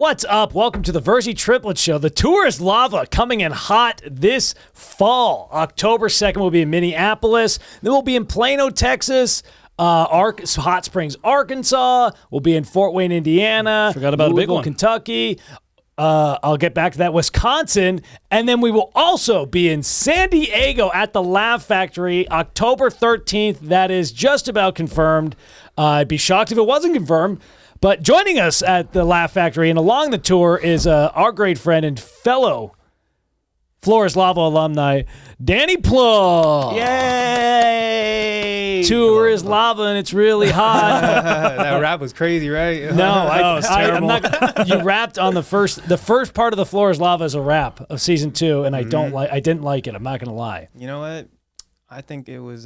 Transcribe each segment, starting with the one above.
What's up? Welcome to the Virzi Triplets show. The tour is Lava, coming in hot this fall. October 2nd, we'll be in Minneapolis. Then we'll be in Plano, Texas. Hot Springs, Arkansas. We'll be in Fort Wayne, Indiana. Forgot about Louisville, a big one. Kentucky. I'll get back to that. Wisconsin. And then we will also be in San Diego at the Laugh Factory, October 13th. That is just about confirmed. I'd be shocked if it wasn't confirmed. But joining us at the Laugh Factory and along the tour is our great friend and fellow Flores Lava alumni, Danny Plom. Yay! Tour is lava and it's really hot. That rap was crazy, right? No, terrible. I'm not. You rapped on the first part of the Floor is Lava is a rap of season 2, and I didn't like it. I'm not gonna lie. You know what? I think it was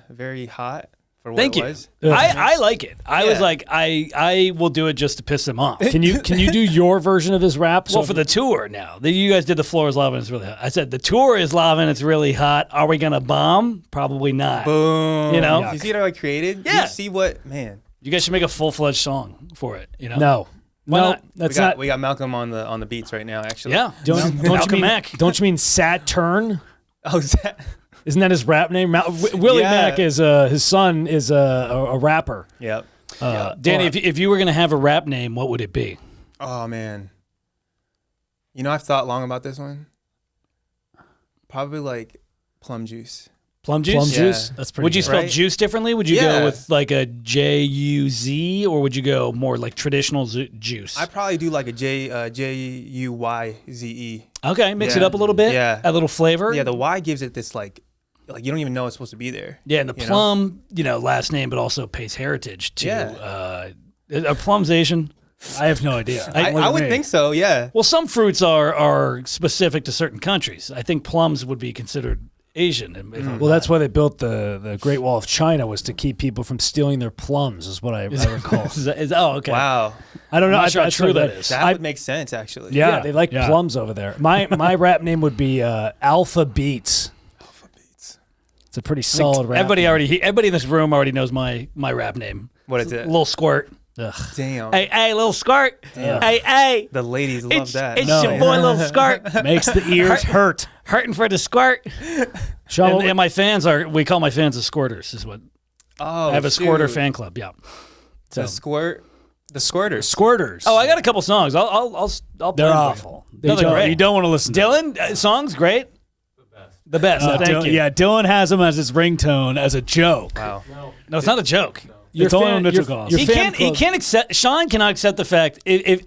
very hot for what Thank it you. was. I like it. I was Yeah. like, I will do it just to piss him off. Can you do your version of his rap? Well, for the tour now. You guys did the floor is lava and it's really hot. I said the tour is lava and it's really hot. Are we going to bomb? Probably not. Boom. You know? You see what I created? Yeah. You see what, man? You guys should make a full-fledged song for it. You know? no, Why not? that's we got, not. We got Malcolm on the beats right now, actually. Yeah. Don't Malcolm you mean? Mack. Don't you mean Saturn? Oh, is that? Isn't that his rap name? Willie Yeah. Mack is his son is a rapper. Yep. Danny, if you were going to have a rap name, what would it be? Oh, man. You know, I've thought long about this one. Probably like Plum Juice. Plum juice? Plum Yeah. juice. That's pretty. Would you good. spell Right? juice differently? Would you Yeah. go with like a J-U-Z or would you go more like traditional juice? I'd probably do like a J-U-Y-Z-E. Okay, mix it Yeah. up a little bit. Yeah. Add a little flavor. Yeah, the Y gives it this like you don't even know it's supposed to be there. Yeah, and the You know? Plum, last name, but also pays heritage to Yeah. a Plum's Asian. I have no idea. I would think so, yeah. Well, some fruits are specific to certain countries. I think plums would be considered Asian. Well, that's why they built the Great Wall of China, was to keep people from stealing their plums, is what I recall. Oh, okay. Wow. I don't know. I'm not sure how I true that is. That would make sense, actually. Yeah, they like yeah. plums over there. My rap name would be Alpha Beats. Alpha Beats. It's a pretty solid rap. Everybody in this room already knows my rap name. What is it? Little Squirt. Ugh. Damn. Hey, little Squirt. Damn. Hey. The ladies love that. It's No. your boy, Little Squirt. Makes the ears hurt. Hurting for the squirt. Sean, And my fans we call my fans the Squirters. Is what Oh, I have a Squirter shoot. fan club. Yeah. So The Squirters. Squirters. I got a couple songs. I'll play They're them for you. awful. No, they're great. You don't want to listen to Dylan, songs great. The best. Thank Dylan, you. yeah, Dylan has them as his ringtone as a joke. Wow. No, it's not a joke. It's only on Mitchell calls. He can't accept. Sean cannot accept the fact if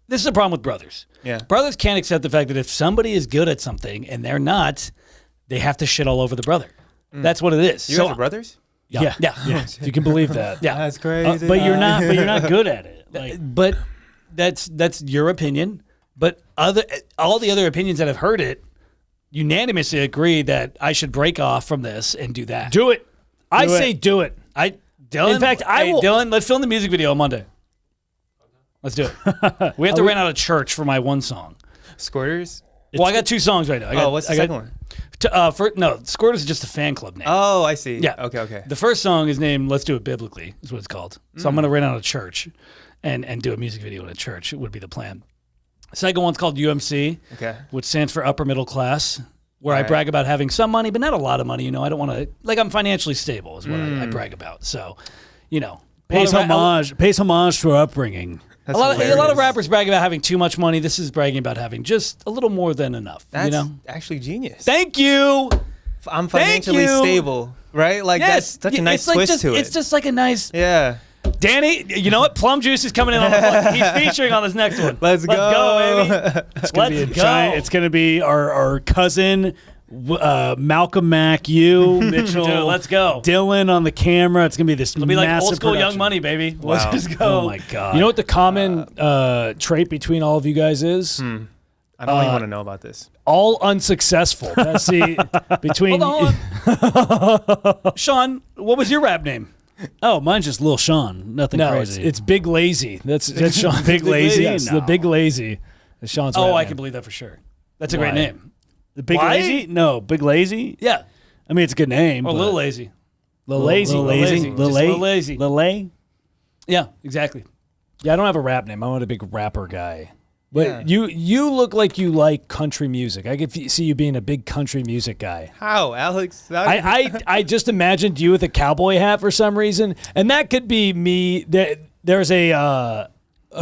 this is a problem with brothers. Yeah. Brothers can't accept the fact that if somebody is good at something and they're not, they have to shit all over the brother. That's what it is. You guys are brothers? Yeah. Yeah. If you can believe that. Yeah. That's crazy. But you're not good at it. Like, But that's your opinion. But all the other opinions that have heard it unanimously agree that I should break off from this and do that. do it. I Do it. say do it. Dylan, In fact, I will- Dylan, let's film the music video on Monday. Let's do it. We have to rent out a church for my one song. Squirters? Well, I got two songs right now. What's the second one? Squirters is just a fan club name. Oh, I see. Yeah. Okay. The first song is named "Let's Do It Biblically," is what it's called. So I'm going to rent out a church, and do a music video in a church. Would be the plan. Second one's called UMC, Okay. which stands for Upper Middle Class, where I Right. brag about having some money, but not a lot of money. I don't want to I'm financially stable is what I brag about. So, Pays homage to our upbringing. That's a lot of hilarious. rappers brag about having too much money. This is bragging about having just a little more than enough. That's actually genius. Thank you. I'm financially you. stable, right? Like that's such a nice it's like twist just, to it. It's just like a nice Yeah. Danny. You know what? Plum Juice is coming in on the He's featuring on this next one. Let's go. baby. It's gonna be Let's a go. giant. It's gonna be our cousin Malcolm Mack, you Mitchell. Dude, let's go. Dylan on the camera. It's gonna be this. It'll be like old school production. Young Money, baby. Wow. Let's just go. Oh my god! You know what the common trait between all of you guys is? I don't even want to know about this. All unsuccessful. That's the between. Hold on. Sean, what was your rap name? Oh, mine's just Lil Sean. Nothing No, crazy. It's Big Lazy. That's Sean. Big Lazy. Yes, No. the Big Lazy. It's Sean's. Oh, rap I name. can believe that for sure. That's a great Why? name. The Big Why? Lazy. No, Big Lazy. Yeah. I mean, it's a good name. Or but- Little Lazy. Lil Lazy. Lil Lazy. Just Lil Lazy. Lil Lay. Yeah, exactly. Yeah, I don't have a rap name. I'm not a big rapper guy. But Yeah. you look like you like country music. I could see you being a big country music guy. How, Alex? I just imagined you with a cowboy hat for some reason, and that could be me. There's a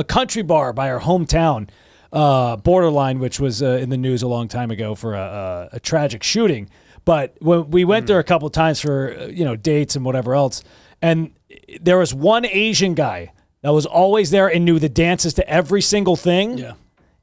country bar by our hometown, Borderline, which was in the news a long time ago for a tragic shooting. But when we went there a couple of times for dates and whatever else, and there was one Asian guy that was always there and knew the dances to every single thing. Yeah.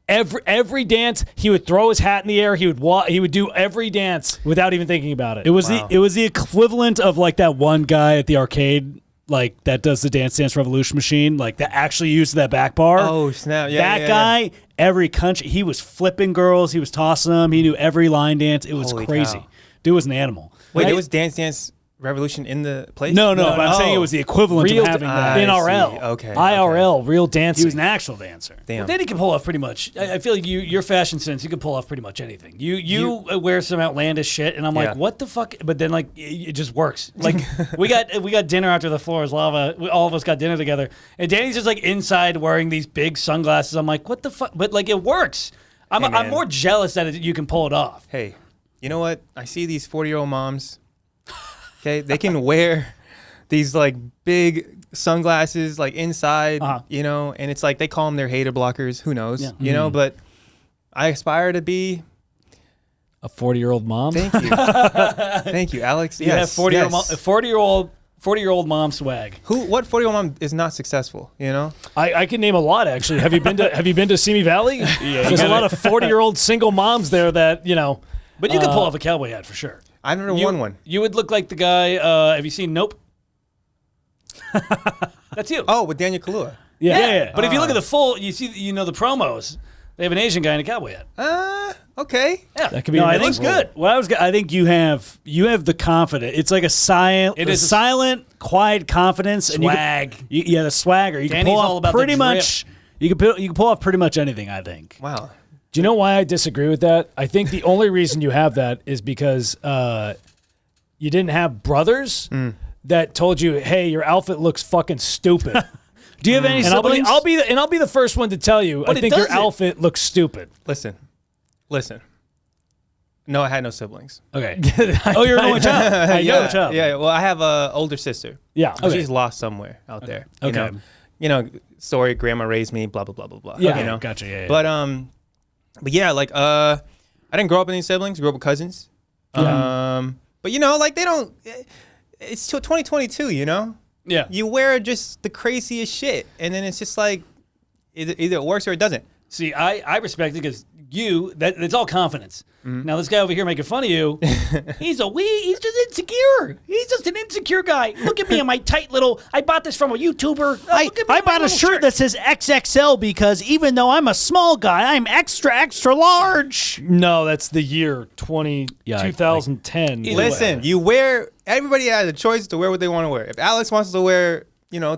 Every dance, he would throw his hat in the air. He would do every dance without even thinking about it. It was the equivalent of like that one guy at the arcade, like that does the Dance Dance Revolution machine, like that actually used that back bar. Oh snap! Yeah, that guy, every country, he was flipping girls, he was tossing them, he knew every line dance. It was Holy crazy. cow. Dude was an animal. Wait, there was Dance Dance Revolution in the place? No, but I'm saying it was the equivalent Real of having that. I NRL, see. Okay, IRL, real dancing. He was an actual dancer. Damn. Danny can pull off pretty much. I feel like your fashion sense, you can pull off pretty much anything. You wear some outlandish shit, and I'm Yeah. like, what the fuck? But then like it just works. Like we got dinner after the floor is lava. All of us got dinner together, and Danny's just like inside wearing these big sunglasses. I'm like, what the fuck? But like it works. I'm man. more jealous that you can pull it off. Hey, you know what? I see these 40-year-old moms. Okay, they can wear these like big sunglasses like inside, and it's like they call them their hater blockers. Who knows? Yeah. But I aspire to be. a 40-year-old mom. Thank you, thank you, Alex. You Yes, have 40-year-old yes. mom swag. What 40-year-old mom is not successful? You know. I can name a lot actually. Have you been to Simi Valley? Yeah, there's a lot of 40-year-old single moms there that But you can pull off a cowboy hat for sure. I've never won one. You would look like the guy. Have you seen Nope? That's you. Oh, with Daniel Kaluuya. Yeah. But if you look at the full, you see, the promos. They have an Asian guy in a cowboy hat. Okay. Yeah, That could be. No, your I next think role. good. I think you have the confidence. It's like a silent, It is a silent, quiet confidence and swag. the swagger. You can Danny's pull all off about the pretty drip. much. You can pull off pretty much anything. I think. Wow. Do you know why I disagree with that? I think the only reason you have that is because you didn't have brothers that told you, "Hey, your outfit looks fucking stupid." Do you have any And siblings? I'll be the first one to tell you. But I it think your doesn't. outfit looks stupid. Listen. No, I had no siblings. Okay. Oh, you're an only child. I know a child. Yeah. Well, I have a older sister. Yeah. But she's lost somewhere out there. Okay. You know, story. Grandma raised me. Blah blah blah blah blah. Yeah. You know. Gotcha. Yeah. But yeah, like I didn't grow up with any siblings. Grew up with cousins. But like they don't. It's till 2022. You know. Yeah. You wear just the craziest shit, and then it's just like either it works or it doesn't. See, I respect it because it's all confidence. Now this guy over here making fun of you, he's just insecure. He's just an insecure guy. Look at me in my tight little. I bought this from a YouTuber. Look at me I in my bought a little shirt that says XXL because even though I'm a small guy, I'm extra large. No, that's the year 2010. Either Listen, everybody has a choice to wear what they want to wear. If Alex wants to wear,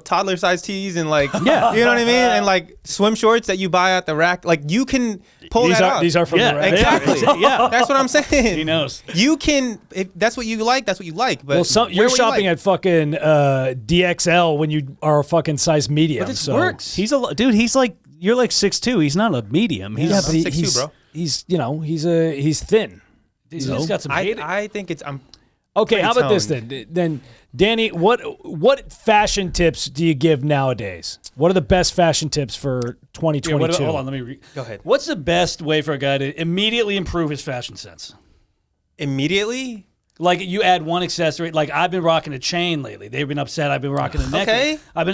toddler size tees and like, you know what I mean? And like swim shorts that you buy at the rack, like you can pull These that are off. these are from the rack. Exactly. Yeah. That's what I'm saying. He knows. You can, if that's what you like, that's what you like. But Well, you're wear what you shopping like. at fucking DXL when you are a fucking size medium. But this so. works. He's dude. He's like you're like 6'2". He's not a medium. He's Yeah, but I'm 6'2", he's bro. he's thin. He's got some hate. I think I'm Okay, pretty how about this toned. then? Danny, what fashion tips do you give nowadays? What are the best fashion tips for Yeah, 2022? hold on, let me Go ahead. What's the best way for a guy to immediately improve his fashion sense? immediately. Like you add one accessory. Like I've been rocking a chain lately. They've been upset. I've been rocking a necklace. Okay. I've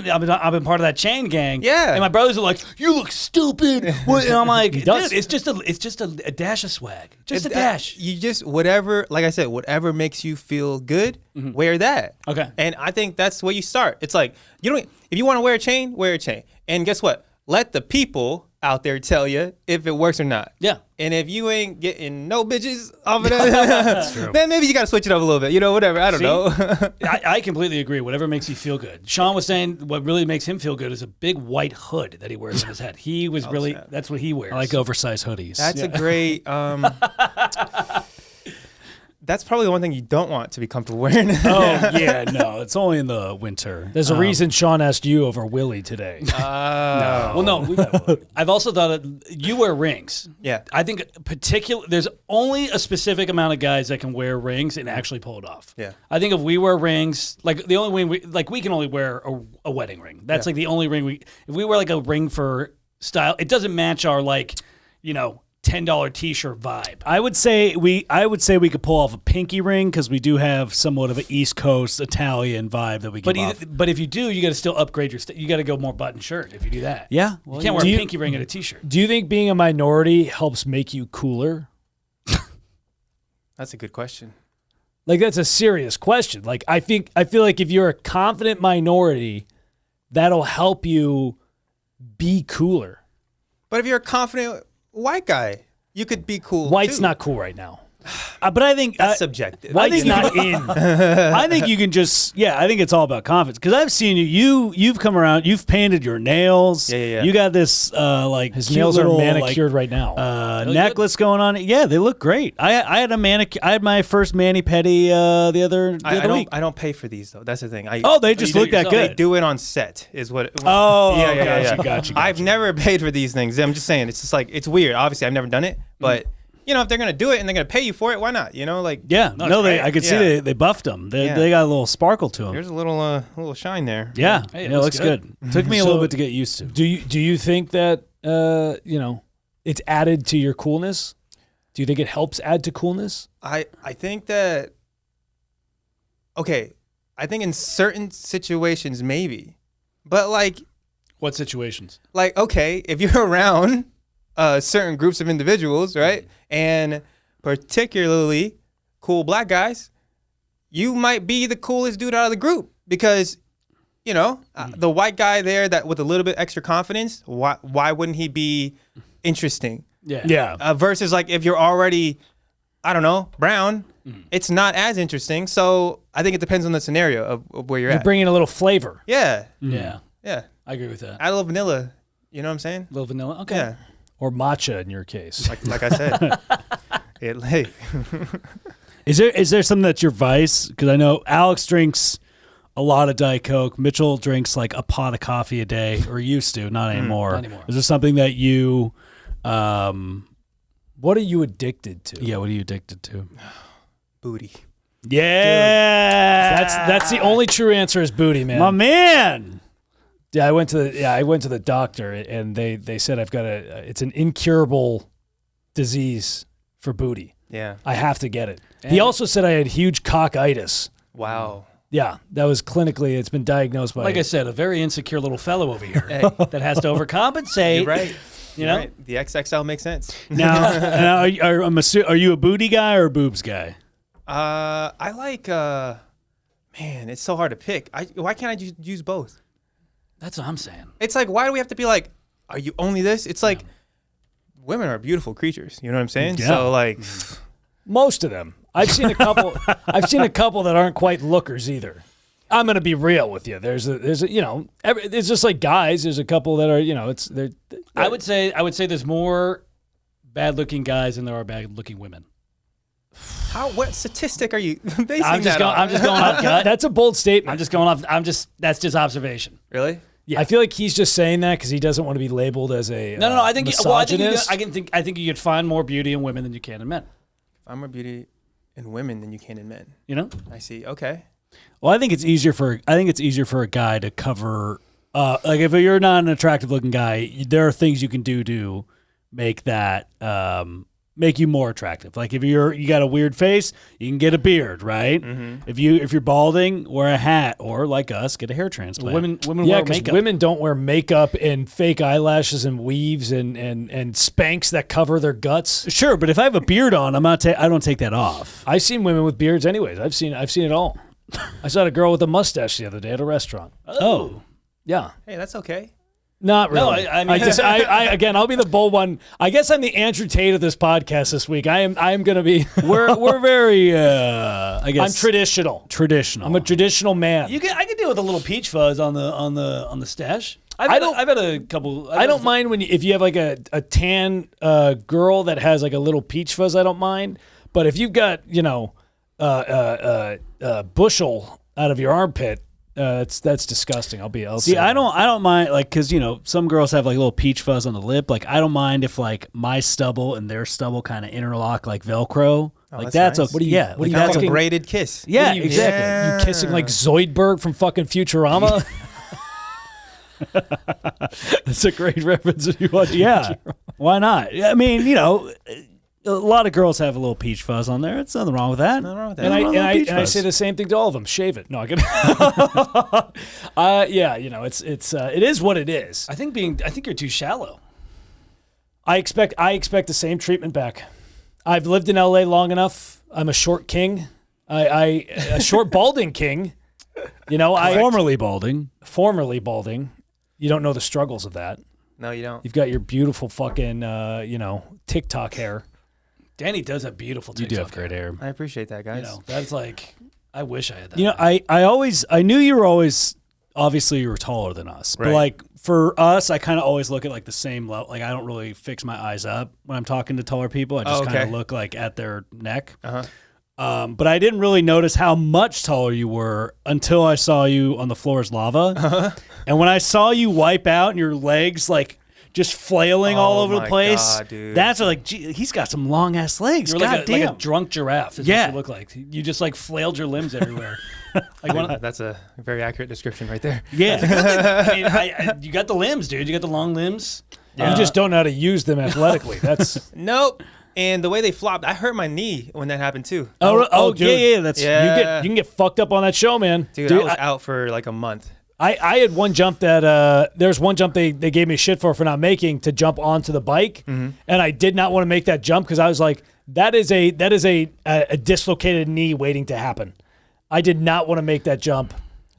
been part of that chain gang. Yeah. And my brothers are like, "You look stupid." And I'm like, "Dude, does. it's just a dash of swag. Just a dash." You just whatever, like I said, whatever makes you feel good, wear that. Okay. And I think that's where you start. It's like if you want to wear a chain, wear a chain. And guess what? Let the people out there tell you if it works or not. Yeah. And if you ain't getting no bitches off of that, then maybe you got to switch it up a little bit. Whatever. I don't know. I completely agree. Whatever makes you feel good. Sean was saying what really makes him feel good is a big white hood that he wears on his head. He was that's what he wears. I like oversized hoodies. That's a great. that's probably the one thing you don't want to be comfortable wearing. Oh yeah, no, it's only in the winter. There's a reason Sean asked you over Willie today. Well, no. I've also thought you wear rings. Yeah. I think there's only a specific amount of guys that can wear rings and actually pull it off. Yeah. I think if we wear rings, like the only way we can only wear a wedding ring. That's like the only ring if we wear like a ring for style, it doesn't match our $10 t-shirt vibe. I would say we could pull off a pinky ring because we do have somewhat of an East Coast Italian vibe that we give off. But if you do, you got to still upgrade your. You got to go more button shirt if you do that. Yeah, you can't wear a pinky ring and a t-shirt. Do you think being a minority helps make you cooler? That's a good question. Like that's a serious question. Like I feel like if you're a confident minority, that'll help you be cooler. But if you're a confident white guy, you could be cool. White's too. not cool right now. But I think That's subjective. White's not in. I think you can just I think it's all about confidence because I've seen you've come around, you've painted your nails. Yeah. You got this his Nails little, are manicured right now. necklace going on. Yeah, they look great. I had my first mani pedi the other week. I don't pay for these though. That's the thing. They just look that They good. do it on set, is what. Gotcha. I've never paid for these things. I'm just saying, it's just like it's weird. Obviously, I've never done it, but if they're gonna do it and they're gonna pay you for it, why not? I could see they buffed them. They got a little sparkle to them. There's a little shine there. Yeah, Hey, it looks good. Took me a little bit to get used to. Do you think that it's added to your coolness? Do you think it helps add to coolness? I think that. Okay, I think in certain situations maybe, but like What situations? okay, if you're around certain groups of individuals, right, and particularly cool black guys, you might be the coolest dude out of the group because, the white guy there that with a little bit extra confidence, why wouldn't he be interesting? Yeah. Versus like if you're already, I don't know, brown, it's not as interesting. So I think it depends on the scenario of where you're You're at. bringing a little flavor. Yeah, Yeah, yeah. I agree with that. Add a little vanilla. You know what I'm saying? A little vanilla. Okay. Yeah. Or matcha in your case. Like I said. Hey. Is there something that's your vice? Because I know Alex drinks a lot of Diet Coke. Mitchell drinks like a pot of coffee a day, or used to, not anymore. Not anymore. Is there something that you, What are you addicted to? what are you addicted to? Booty. Yeah, That's the only true answer is booty, man. my man. Yeah, I went to the doctor and they said I've got it's an incurable disease for booty. Yeah. I have to get it. He also said I had huge cockitis. Wow. Yeah, that was clinically, it's been diagnosed by. Like I said, a very insecure little fellow over here that has to overcompensate. You're right. You know? Right. The XXL makes sense. Now are you a booty guy or a boobs guy? I like. Man, it's so hard to pick. Why can't I just use both? That's what I'm saying. It's like, why do we have to be like, are you only this? It's like, women are beautiful creatures. You know what I'm saying? Yeah. So like, most of them. I've seen a couple. I've seen a couple that aren't quite lookers either. I'm gonna be real with you. There's a it's just like guys. There's a couple that are they're. I would say there's more bad-looking guys than there are bad-looking women. what statistic are you basing I'm just that on? going off gut. That's a bold statement. I'm just going off. That's just observation. Really? I feel like he's just saying that because he doesn't want to be labeled as a No. I think misogynist. I think you could find more beauty in women than you can in men. I'm more beauty in women than you can in men. You know? I see. Okay. Well, I think it's easier for a guy to cover. Like if you're not an attractive looking guy, there are things you can do to make that make you more attractive. Like if you got a weird face, you can get a beard, right? Mm-hmm. If you're balding, wear a hat, or like us, get a hair transplant. Women Yeah, wear because makeup. women don't wear makeup and fake eyelashes and weaves and Spanx that cover their guts. Sure, but if I have a beard on, I don't take that off. I've seen women with beards anyways. I've seen it all. I saw a girl with a mustache the other day at a restaurant. Oh. Yeah. Hey, that's okay. Not really. No, I mean- again, I'll be the bold one. I guess I'm the Andrew Tate of this podcast this week. I am going to be. We're very I guess I'm traditional. traditional. I'm a traditional man. I could deal with a little peach fuzz on the stash. I've had a couple. I don't mind if you have like a tan girl that has like a little peach fuzz. I don't mind. But if you've got bushel out of your armpit. That's disgusting. I'll See, say I that. don't mind, like, because, you know, some girls have like a little peach fuzz on the lip. Like, I don't mind if like my stubble and their stubble kind of interlock like Velcro. Like, that's that's nice. a, yeah. what do you Kind of like a fucking- braided kiss. Yeah, You- exactly. Yeah. You kissing like Zoidberg from fucking Futurama? That's a great reference if you watch. Yeah, why not? I mean, you know, a lot of girls have a little peach fuzz on there. It's nothing wrong with that. Nothing wrong with that. And I, Nothing wrong and, I, with peach and I fuzz. say the same thing to all of them. Shave it. No, I get yeah, you know, it is what it is. I think you're too shallow. I expect the same treatment back. I've lived in LA long enough. I'm a short king. A short balding king. You know, Formerly balding. formerly balding. You don't know the struggles of that. No, you don't. You've got your beautiful fucking TikTok hair. Danny does have beautiful You TikTok. do have great hair. I appreciate that, guys. You know, that's like, I wish I had that. You know, I knew you were always, obviously you were taller than us, but Right. like for us, I kind of always look at like the same level. Like I don't really fix my eyes up when I'm talking to taller people. I just kind of okay. look like at their neck. Uh-huh. But I didn't really notice how much taller you were until I saw you on the floor as lava. Uh-huh. And when I saw you wipe out and your legs like just flailing all Oh over the my place, God, dude. that's like, gee, he's got some long ass legs. You're God like damn. a drunk giraffe. Is Yeah. what you look like. You just like flailed your limbs everywhere. Like one of, That's a very accurate description right there. Yeah. I mean, you got the limbs, dude. You got the long limbs. You just don't know how to use them athletically. That's Nope. And the way they flopped, I hurt my knee when that happened too. Oh, dude. yeah. That's Yeah. you can get fucked up on that show, man. Dude, I was out for like a month. I had one jump that there's one jump they gave me shit for not making to jump onto the bike, and I did not want to make that jump because I was like, that is a dislocated knee waiting to happen. I did not want to make that jump.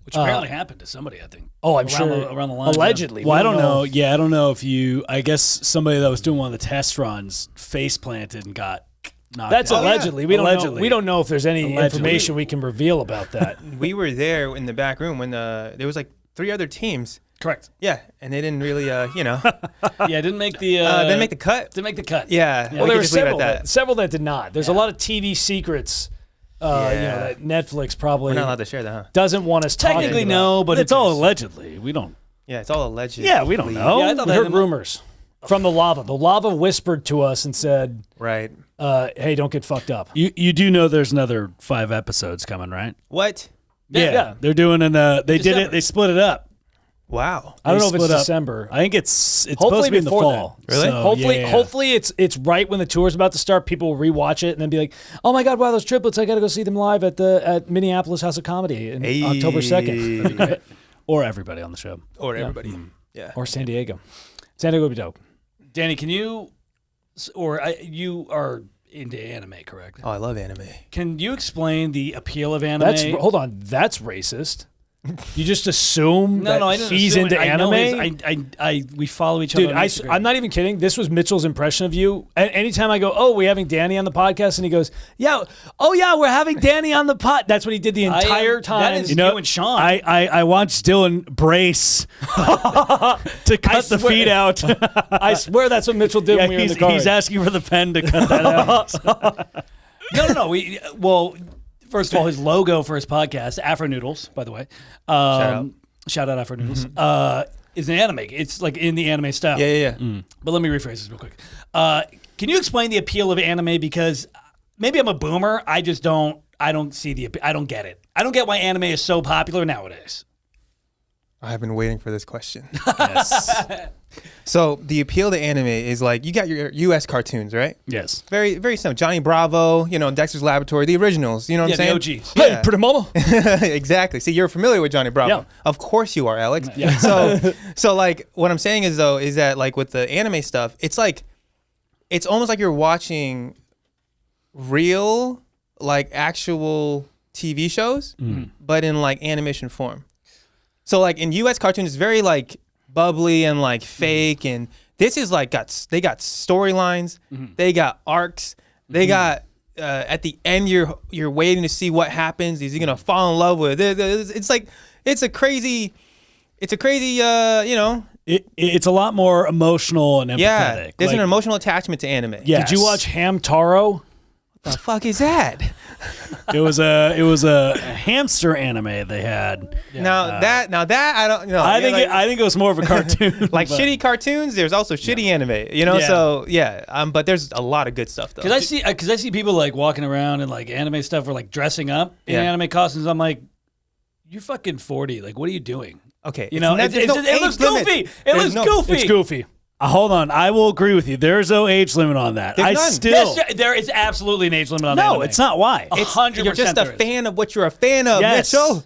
Which apparently happened to somebody, I think. Oh, I'm Around sure around the line. allegedly. Well, We I don't know. Yeah, I don't know if you. I guess somebody that was doing one of the test runs face planted and got knocked That's out. allegedly. Allegedly. We don't know if there's any Allegedly. information we can reveal about that. We were there in the back room when there was like 3 other teams. Correct. Yeah, and they didn't really, Yeah, didn't make the didn't make the cut. Didn't make the cut. Yeah, Well, we there could were just leave it several at that. several that did not. There's a lot of TV secrets. Yeah. That Netflix probably We're not allowed to share that, huh? doesn't want us talking Technically, about. no, but It's all allegedly. We don't. Yeah, it's all alleged. Yeah, we don't know. Yeah, I thought We that heard rumors from the lava. The lava whispered to us and said, Right. "Hey, don't get fucked up." You do know there's another 5 episodes coming, right? What? Yeah. They're doing an. They did December. it. They split it up. Wow. I don't know if split it's up. December. I think it's supposed Hopefully to be in the before fall. then. Really? So, Hopefully, yeah. hopefully it's right when the tour's about to start. People will rewatch it and then be like, "Oh my God, wow, those triplets! I got to go see them live at Minneapolis House of Comedy in Hey. October 2nd, Or everybody on the show. Or everybody. Yeah. or San Diego. San Diego would be dope. Danny, can you, you are into anime, correct? Oh, I love anime. Can you explain the appeal of anime? Hold on, that's racist. You just assume no, that no, I didn't he's assume into it. I know anime. we follow each other. Dude, on Instagram. I'm not even kidding. This was Mitchell's impression of you. Anytime I go, "Oh, we're having Danny on the podcast," and he goes, "Yeah, oh yeah, we're having Danny on the pod." That's what he did the entire time. That is you and Sean. I watched Dylan brace to cut the swear- feet out. I swear that's what Mitchell did when we were in the car. he's asking for the pen to cut that out. No. First of all, his logo for his podcast, Afro Noodles, by the way. Shout out Afro Noodles. Is an anime. It's like in the anime style. Yeah. But let me rephrase this real quick. Can you explain the appeal of anime? Because maybe I'm a boomer. I don't see I don't get it. I don't get why anime is so popular nowadays. I've been waiting for this question. Yes. So the appeal to anime is like you got your U.S. cartoons, right? Yes. Very, very simple. Johnny Bravo, Dexter's Laboratory, the originals. You know what Yeah, I'm the saying? OGs. Hey, pretty mama. Exactly. See, you're familiar with Johnny Bravo. Yeah. Of course you are, Alex. Yeah. So like what I'm saying is that like with the anime stuff, it's almost like you're watching real, like actual TV shows, but in like animation form. So like in US cartoons, it's very like bubbly and like fake, and this is like they got storylines, they got arcs, they got at the end you're waiting to see what happens. Is he gonna fall in love with it? It's a crazy it's there's an Like, emotional attachment to anime. Yes. Did you watch Hamtaro? The fuck is that? It was a hamster anime they had. Now that I don't know. I think it was more of a cartoon. Like but- shitty cartoons, there's also shitty anime, you know. Yeah. So yeah, but there's a lot of good stuff though. Because I see people like walking around in like anime stuff or like dressing up in Yeah. anime costumes. I'm like, you're fucking 40. Like, what are you doing? Okay, You know, there's it no looks age limit. goofy. It There's looks no- goofy. It's goofy. Hold on, I will agree with you. There's no age limit on that. There's I none. still Yes, there is absolutely an age limit on no, anime. it's not. Why? 100%. You're just a there is. fan of what you're a fan of, Yes. Mitchell.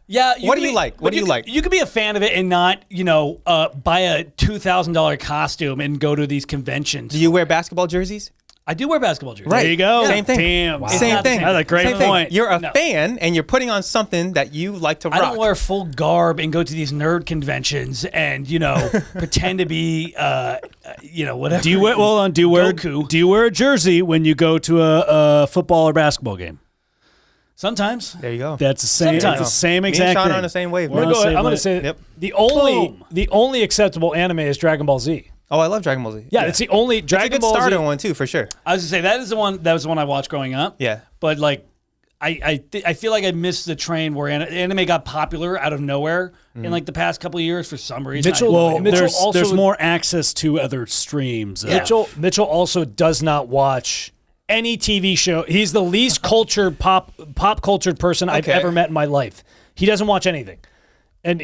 Yeah. What can do you be- like? but What do you like? You could be a fan of it and not, buy a $2,000 costume and go to these conventions. Do you wear basketball jerseys? I do wear basketball jerseys. Right. There you go. Same thing. Damn. Wow. Same not the thing. same. That's a great Same thing. point. You're a No. fan, and you're putting on something that you like to rock. I don't wear full garb and go to these nerd conventions and pretend to be whatever. Do you wear? Well, do you wear? Goku. Do you wear a jersey when you go to a football or basketball game? Sometimes. There you go. That's the same. Sometimes. It's the same Me and exact Sean thing. are on the same wave. We're man. on the same I'm going wave. to say Yep. the Boom. only acceptable anime is Dragon Ball Z. Oh, I love Dragon Ball Z. Yeah, it's the only It's a Dragon good Ball starter Z. one too, for sure. I was gonna say that was the one I watched growing up. Yeah. But like, I feel like I missed the train where anime got popular out of nowhere in like the past couple of years for some reason. Mitchell- Well, Mitchell there's also- more access to other streams. Mitchell also does not watch any TV show. He's the least cultured pop cultured person I've Okay. ever met in my life. He doesn't watch anything. And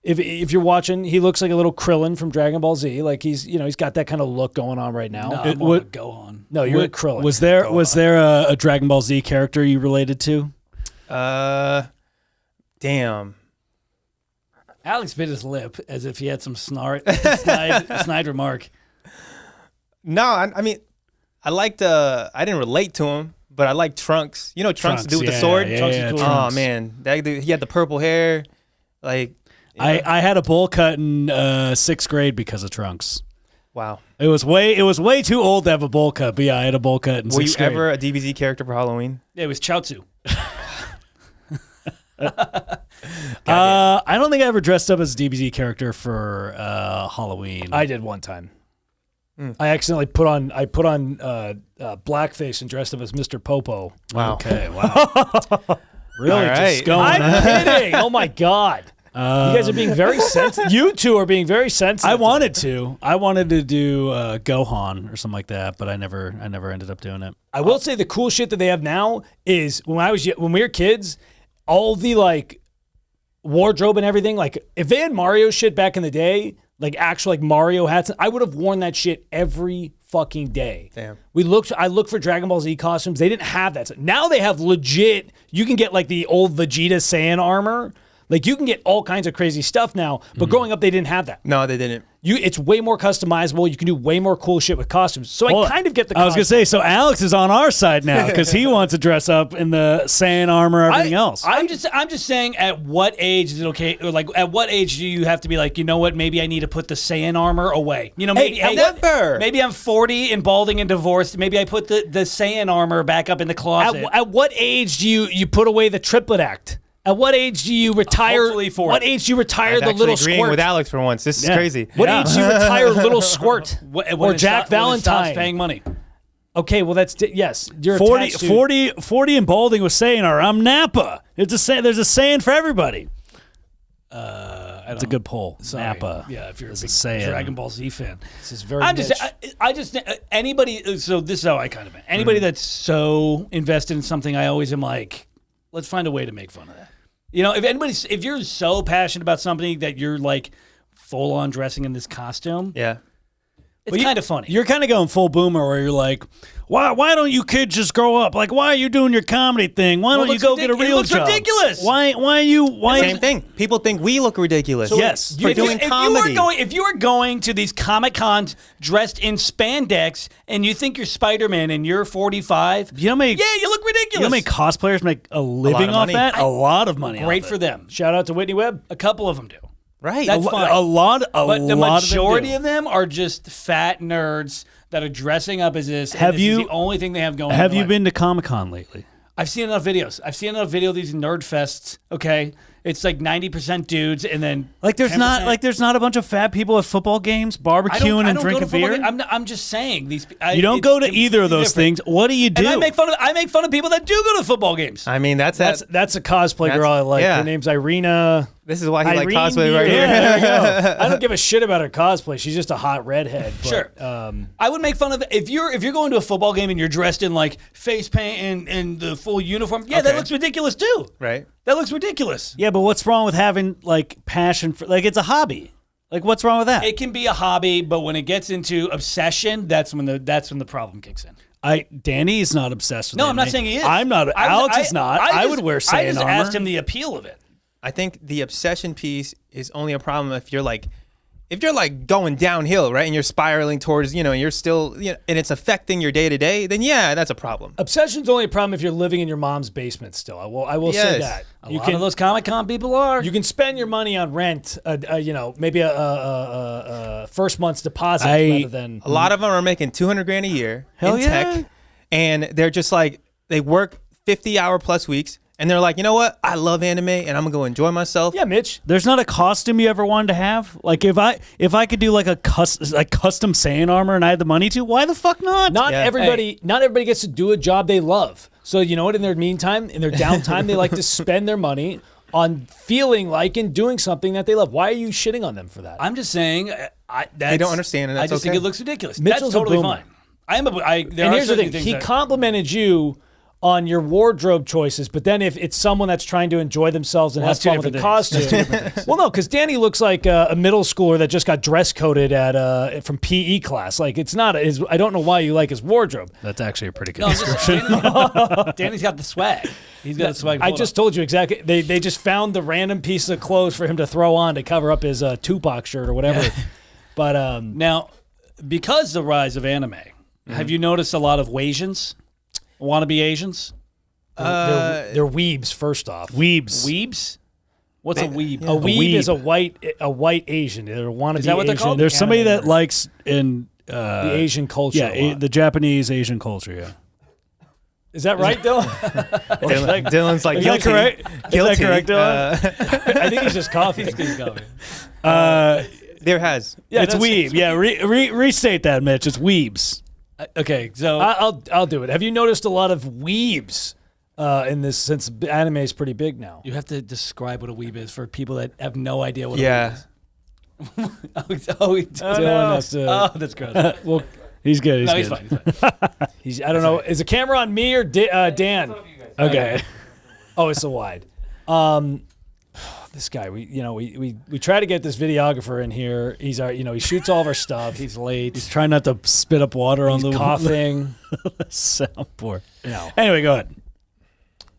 if you're watching, he looks like a little Krillin from Dragon Ball Z. Like he's got that kind of look going on right now. No, No, I'm more of a go on. you're a Krillin. Was there a Dragon Ball Z character you related to? Damn. Alex bit his lip as if he had some snide remark. No, I mean, I liked. I didn't relate to him, but I like Trunks. You know Trunks, the dude with the yeah, sword. yeah, Trunks yeah, is cool. Oh Trunks. man, that dude, he had the purple hair. Like, I had a bowl cut in 6th grade because of Trunks. wow. It was way too old to have a bowl cut, but yeah, I had a bowl cut in Were you 6th grade. ever a DBZ character for Halloween? It was Chaozu. I don't think I ever dressed up as a DBZ character for Halloween. I did one time. I accidentally put on blackface and dressed up as Mr. Popo. Wow. Okay, wow. Really All right. just going. I'm kidding. Oh my god. You guys are being very sensitive. You two are being very sensitive. I wanted to do Gohan or something like that, but I never ended up doing it. I will say the cool shit that they have now is when we were kids, all the like wardrobe and everything. Like if they had Mario shit back in the day, like actual like Mario hats, I would have worn that shit every fucking day. Damn. I looked for Dragon Ball Z costumes. They didn't have that. Now they have legit. You can get like the old Vegeta Saiyan armor. Like you can get all kinds of crazy stuff now. But growing up, they didn't have that. No, they didn't. It's way more customizable. You can do way more cool shit with costumes. So I kind of get the. I was gonna say, so Alex is on our side now because he wants to dress up in the Saiyan armor, everything else. I'm just saying, at what age is it okay? Or like, at what age do you have to be like, you know what? Maybe I need to put the Saiyan armor away. Maybe never. Maybe I'm 40 and balding and divorced. Maybe I put the Saiyan armor back up in the closet. At what age do you put away the triplet act? At what age do you retire? Hopefully 40. What age do you retire I'm the actually little agreeing squirt? with Alex for once. This is crazy. What age do you retire little squirt? When or it Jack when it stops Valentine? paying money. Okay, well that's yes. You're 40, attached to- 40 and balding was saying, I'm Nappa. There's a saying for everybody. That's a good poll. Sorry. Nappa. Yeah, if you're a is big saying. Dragon Ball Z fan. This is very. I'm niche. just, I just think anybody. So this is how I kind of am. Anybody that's so invested in something, I always am like, let's find a way to make fun of that. If you're so passionate about something that you're like full on dressing in this costume, Yeah. it's kind of funny. You're kind of going full boomer where you're like, why don't you kids just grow up? Like, why are you doing your comedy thing? Why don't you looks go get a it real looks job? ridiculous. Why Same thing. People think we look ridiculous. Yes. For doing comedy. If you are going to these Comic Cons dressed in spandex and you think you're Spider-Man and you're 45, You know how many, yeah, you look ridiculous. you know how many cosplayers make a living of off money. that? A lot of money. Great off for it. them. Shout out to Whitney Webb. A couple of them do. Right. That's fine. A lot But the lot majority of of them are just fat nerds that are dressing up as this. And Have this is you- the only thing they have going? Have in you life. been to Comic-Con lately? I've seen enough videos. I've seen enough video of these nerd fests. Okay, It's like 90% dudes, and then Like there's 10%. not a bunch of fat people at football games barbecuing and drinking beer. I'm just saying these. You don't go to either of those things. What do you do? And I make fun of people that do go to football games. I mean, that's That's a cosplay girl I like. yeah. Her name's Irina. this is why he like Irene cosplay right Beer. here. Yeah, there you go. I don't give a shit about her cosplay. She's just a hot redhead. But, Sure. I would make fun of if you're going to a football game and you're dressed in like face paint and the full uniform. Yeah, that Okay. looks ridiculous too. Right. That looks ridiculous. Yeah, but what's wrong with having like passion for like it's a hobby? Like what's wrong with that? It can be a hobby, but when it gets into obsession, that's when the problem kicks in. Danny's not obsessed with No, anime. I'm not saying he is. I'm not. Alex is not. I would wear I Saiyan just armor. asked him the appeal of it. I think the obsession piece is only a problem if you're like going downhill, right? And you're spiraling towards, you're still, and it's affecting your day to day, then yeah, that's a problem. obsession's only a problem if you're living in your mom's basement still. I will say Yes. that. A lot of those Comic-Con people are. You can spend your money on rent, maybe a first month's deposit rather than. A lot of them are making $200,000 a year Hell in yeah. tech, and they're just like, they work 50-hour plus weeks, and they're like, you know what? I love anime, and I'm gonna go enjoy myself. Yeah, Mitch. There's not a costume you ever wanted to have. Like if I could do like a custom Saiyan armor and I had the money to, why the fuck not? Not Yeah. everybody gets to do a job they love. So you know what? In their downtime, they like to spend their money on feeling like and doing something that they love. Why are you shitting on them for that? I'm just saying. They don't understand, and I that's just think okay. it looks ridiculous. Mitchell's that's totally a boomer. fine. There And are here's the certain thing: things he that- complimented you on your wardrobe choices, but then if it's someone that's trying to enjoy themselves and Well, have that's two fun with the different costume, well, no, because Danny looks like a middle schooler that just got dress coded at from PE class. Like it's not. I don't know why you like his wardrobe. That's actually a pretty good No, I'm just, Danny's got the swag. He's got the swag. I just told you exactly. They just found the random piece of clothes for him to throw on to cover up his Tupac shirt or whatever. But Now, because the rise of anime, have you noticed a lot of Asians? Wannabe Asians? they're weebs. First off, Weebs. Weebs? What's a weeb? a weeb weeb. is a white Asian. They're wannabe Is that what they're Asian. called? There's somebody anime. that likes in the Asian culture. yeah a lot. the Japanese Asian culture. Yeah. Is that right, Dylan? Dylan's like, Is that guilty. correct? Is that Guilty. correct, Dylan? I think it's just coffee. There has. Yeah, it's that's- weeb. Yeah, restate that, Mitch. It's weebs. Okay, so I'll do it. Have you noticed a lot of weebs in this since anime is pretty big now? you have to describe what a weeb is for people that have no idea what Yeah. a weeb is. Dylan has to- Oh, that's gross. Well, He's good. No, he's fine. He's fine. I don't know. Is the camera on me or Dan? Okay. Oh, it's so wide. This guy, we try to get this videographer in here. He's he shoots all of our stuff. He's late. He's trying not to spit up water on He's the coughing. soundboard. No. Anyway, go ahead.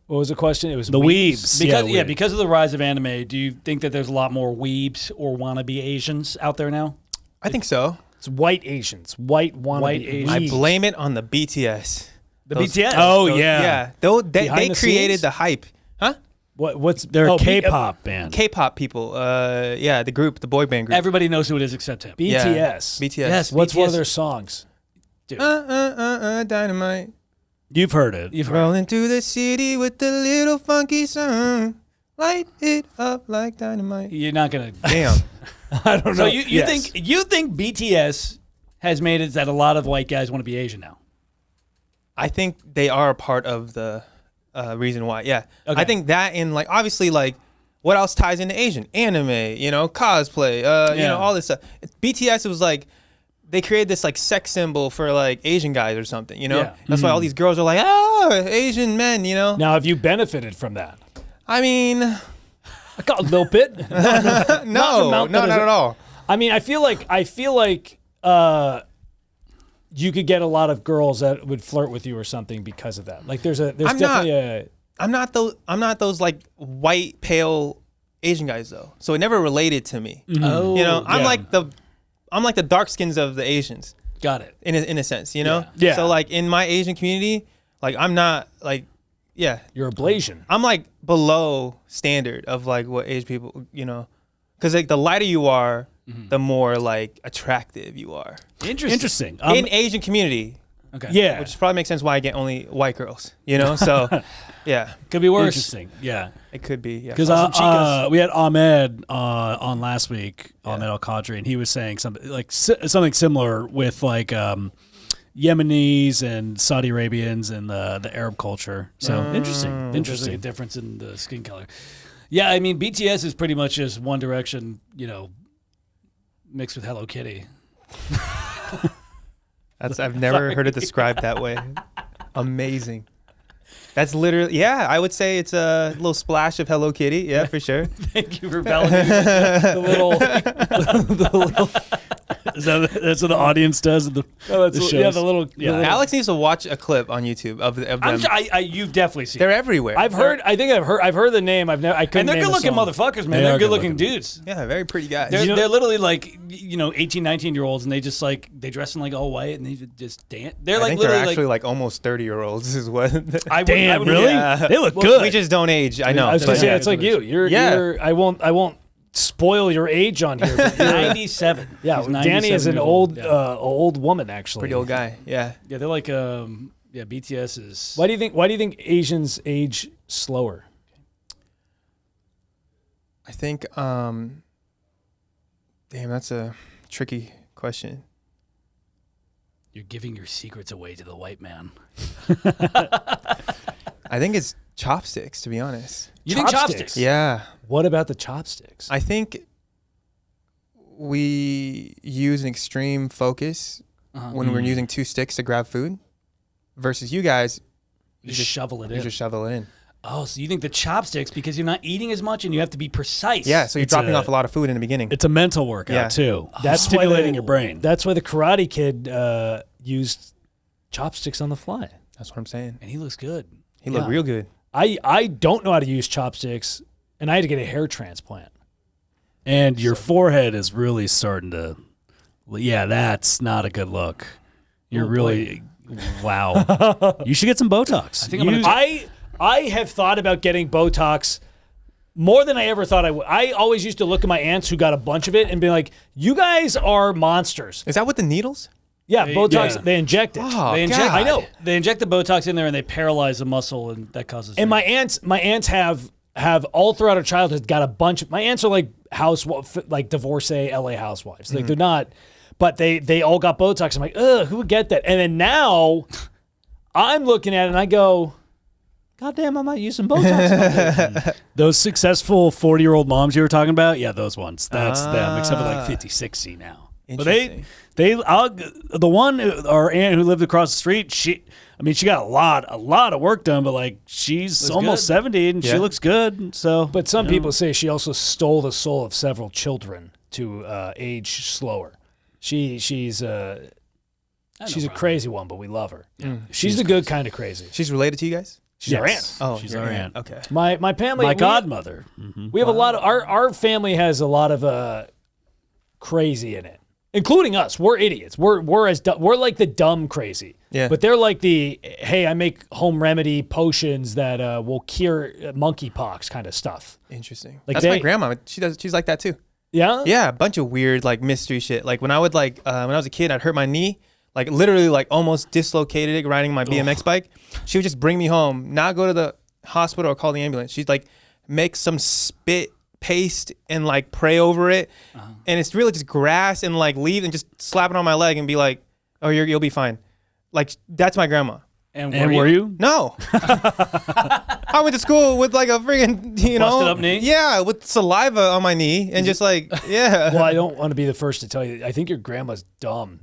What was the question? It was The weebs. Because of the rise of anime, do you think that there's a lot more weebs or wannabe Asians out there now? I think so. It's white Asians. White wannabe. White Asians. I weebs. blame it on the BTS. The Those- BTS. Oh Those- yeah. Yeah. They Behind the created scenes? the hype. Huh? What's They're a oh, K-pop band. K-pop people. Yeah, the group, the boy band group. Everybody knows who it is except him. BTS. Yeah. BTS. Yes. What's one of BTS. their songs? Dynamite. You've heard it. You've heard. Rolling through the city with the little funky song. Light it up like dynamite. You're not gonna. Damn. I don't know. So you Yes. think BTS has made it that a lot of white guys want to be Asian now? I think they are a part of the reason why. Yeah. Okay. I think that and like obviously like what else ties into Asian? Anime, cosplay, all this stuff. BTS was like they created this like sex symbol for like Asian guys or something, Yeah. That's why all these girls are like, oh, Asian men, Now, have you benefited from that? I mean, I got a little bit. no, amount that not is- at all. I mean, I feel like you could get a lot of girls that would flirt with you or something because of that. Like there's definitely I'm not those like white pale Asian guys though. So it never related to me. Oh, I'm like the dark skins of the Asians got it. in a sense, Yeah. So like in my Asian community, like I'm not like you're a Blasian. I'm like below standard of like what Asian people, because like the lighter you are, the more like attractive you are Interesting. Interesting. in Asian community. Okay. Yeah. Which probably makes sense why I get only white girls, you know? So, yeah, Could be worse. Interesting. Yeah. it could be. Yeah. Because we had Ahmed on last week, Ahmed Al Qadri, and he was saying something like something similar with like Yemenis and Saudi Arabians and the Arab culture. So interesting. There's like a difference in the skin color. Yeah, I mean, BTS is pretty much just One Direction, mixed with Hello Kitty. I've never heard it described that way. Amazing. That's literally, I would say it's a little splash of Hello Kitty. Yeah, for sure. Thank you for validating the little. That's what the audience does. The shows. Yeah, the little. Alex needs to watch a clip on YouTube of them. You've definitely seen. They're everywhere. I've heard the name. I couldn't. And they're name good looking motherfuckers, man. They They're are good looking good-looking. dudes. Yeah, very pretty guys. They're literally like 18, 19-year-olds, and they just like they dress in like all white, and they just dance. They're I like think they're literally actually like almost 30-year-olds is what. Damn, really? Yeah. They look good. We just don't age. I know. I was gonna but say yeah. it's like you. You're. I won't spoil your age on here. But you're 97. Yeah, He's Danny is 97 an years old Yeah. old woman actually. Pretty old guy. Yeah. Yeah, they're like BTS is. Why do you think Asians age slower? I think. Damn, that's a tricky question. You're giving your secrets away to the white man. I think it's chopsticks, to be honest. You think chopsticks? Yeah. What about the chopsticks? I think we use an extreme focus when we're using two sticks to grab food versus you guys. You just shovel it You in. just shovel it in. Oh, so you think the chopsticks because you're not eating as much and you have to be precise. Yeah, so you're It's dropping a- off a lot of food in the beginning. It's a mental workout Yeah. too. That's stimulating your brain. That's why the Karate Kid used chopsticks on the fly. That's what I'm saying. And he looks good. He looked real good. I don't know how to use chopsticks, and I had to get a hair transplant. And your forehead is really starting to. Yeah, that's not a good look. You're really. Wow. You should get some Botox. I think I'm gonna I have thought about getting Botox more than I ever thought I would. I always used to look at my aunts who got a bunch of it and be like, "You guys are monsters." Is that with the needles? Yeah, Botox. yeah. They inject it. Oh, They inject. God. I know. They inject the Botox in there and they paralyze the muscle, and that causes. And my aunts have all throughout her childhood got a bunch of. My aunts are like divorcee LA housewives. Like they're not, but they all got Botox. I'm like, ugh, who would get that? And then now, I'm looking at it and I go, God damn, I might use some Botox. Those successful 40-year-old moms you were talking about, yeah, those ones. That's them, except for like 50, 60 now. But Interesting. the one, our aunt who lived across the street, she got a lot of work done, but like she's almost good. 70 and she Yeah. looks good. So, But some people say she also stole the soul of several children to age slower. She's a crazy one, but we love her. She's the good kind of crazy. She's related to you guys? She's our aunt. Oh, she's your our aunt. Okay. My family, my godmother. we have a lot of our family has a lot of crazy in it, including us. We're idiots. We're like the dumb crazy. Yeah. But they're like the hey, I make home remedy potions that will cure monkeypox kind of stuff. Interesting. Like That's my grandma. She's like that too. Yeah. Yeah, a bunch of weird like mystery shit. Like when I would when I was a kid, I'd hurt my knee, like literally like almost dislocated it riding my BMX bike. She would just bring me home, not go to the hospital or call the ambulance. She'd like make some spit paste and like pray over it, and it's really just grass and like leaves and just slap it on my leg and be like, "Oh, you'll be fine." Like that's my grandma. and Were you? No, I went to school with like a freaking Busted up knee? Yeah, with saliva on my knee and just like yeah. Well, I don't want to be the first to tell you. I think your grandma's dumb.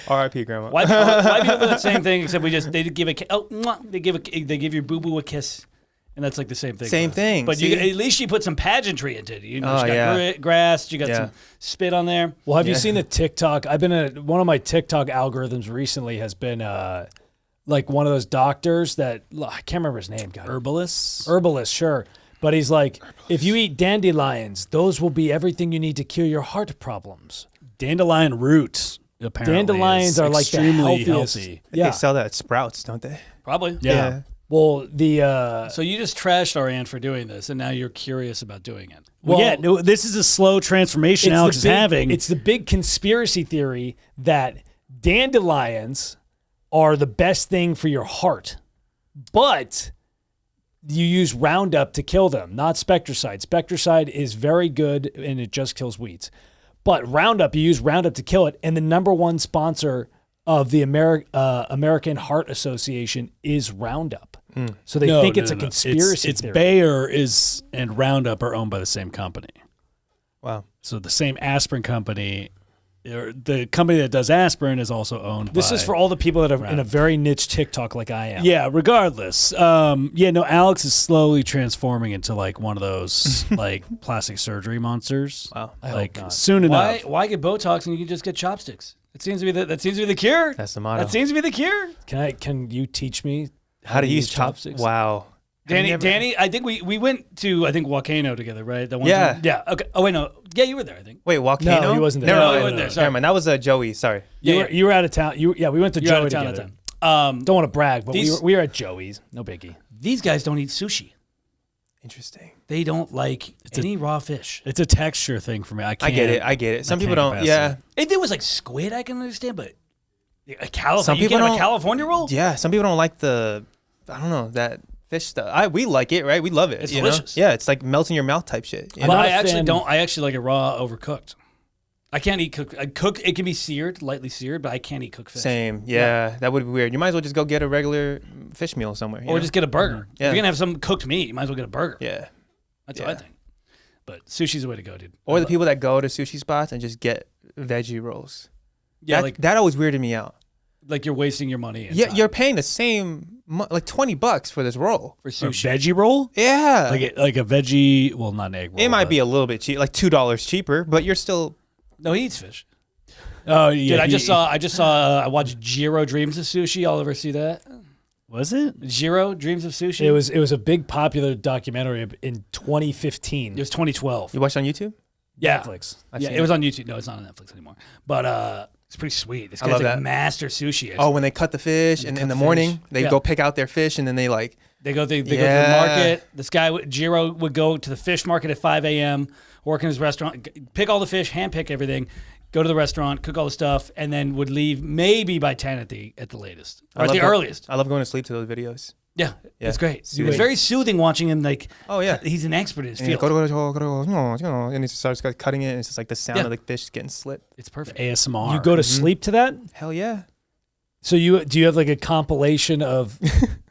R.I.P. grandma. Why people do the same thing except they give they give your boo boo a kiss, and that's like the same thing. Same thing, But see? at least she put some pageantry into it. You know, Oh, she got yeah. grass, you got Yeah. some spit on there. Well, have you Yeah. seen the TikTok? I've been one of my TikTok algorithms recently has been like one of those doctors that I can't remember his name. God, herbalist, sure. But he's like, if you eat dandelions, those will be everything you need to cure your heart problems. Dandelion root, apparently. Dandelions is are like the extremely healthiest. healthy. They sell that at Sprouts, don't they? Probably. Yeah. Well, the So you just trashed our aunt for doing this, and now you're curious about doing it. Well, yeah, no, this is a slow transformation Alex is having. It's the big conspiracy theory that dandelions are the best thing for your heart, but you use Roundup to kill them, not Spectracide. Spectracide is very good and it just kills weeds. But Roundup, you use Roundup to kill it, and the number one sponsor of the American Heart Association is Roundup. So they think it's a conspiracy it's theory. Bayer and Roundup are owned by the same company. Wow. So the same aspirin company, or the company that does aspirin is also owned This by is for all the people that are in a very niche TikTok like I am. Yeah, regardless. Alex is slowly transforming into like one of those like plastic surgery monsters. Wow. Like soon enough. Why get Botox and you can just get chopsticks? It seems to be the cure. That's the motto. That seems to be the cure. Can you teach me How to use chopsticks? Wow. Danny, I think we went to Volcano together, right? That one Yeah. time? Yeah. Okay. Oh wait, no. Yeah, you were there. I think. Wait, Volcano? No, he wasn't there. Never No, mind. he wasn't there. Sorry. Never mind. That was Joey. Sorry. You were out of town. We went to You're out Joey of town together. that time. Don't want to brag, but These- we were at Joey's. No biggie. These guys don't eat sushi. Interesting. They don't like any raw fish. It's a texture thing for me. I can't. I get it. Some people can't don't. pass Yeah. it. If it was like squid, I can understand, but Some you people get a don't- California roll. Yeah. Some people don't like I don't know, that fish stuff. We like it, right? We love it. It's you know? delicious. Yeah. It's like melting your mouth type shit. you I'm know? not I a actually fan- don't. I actually like it raw, overcooked. I can't eat cooked. It can be seared, lightly seared, but I can't eat cooked fish. Same. Yeah. That would be weird. You might as well just go get a regular fish meal somewhere. you Or know? just get a burger. If Yeah. you're gonna have some cooked meat, you might as well get a burger. Yeah. That's what I Yeah. think. But sushi's the way to go, dude. Or the people that go to sushi spots and just get veggie rolls. Yeah, That always weirded me out. like you're wasting your money. And Yeah, time you're paying the same, like $20 for this roll. for A sushi. veggie roll? Yeah, Like a veggie, well, not an egg roll. it might but- be a little bit cheap, like $2 cheaper, but you're still. No, he eats fish. Oh yeah. Dude, I just saw. I watched Jiro Dreams of Sushi. Y'all ever see that? Was it? Jiro Dreams of Sushi. It was a big popular documentary in 2015. It was 2012. You watched on YouTube? Yeah, Netflix. I've yeah. seen It was on YouTube. No, it's not on Netflix anymore. But it's pretty sweet. This I guy's love like that. master sushi. Oh, when they cut the fish and cut in the the morning, fish. they Yeah. go pick out their fish and then they like. They go to the Yeah. market. This guy, Jiro, would go to the fish market at 5 a.m., work in his restaurant, pick all the fish, hand pick everything, go to the restaurant, cook all the stuff, and then would leave maybe by 10 at the latest. Or at the earliest. I love going to sleep to those videos. Yeah, Yeah. it's great. Soothing. It's very soothing watching him. Like, Oh, yeah. he's an expert in his And field. and he starts cutting it and it's just like the sound Yeah. of the fish getting slit. It's perfect. ASMR. You go to sleep to that? Hell yeah. So do you have like a compilation of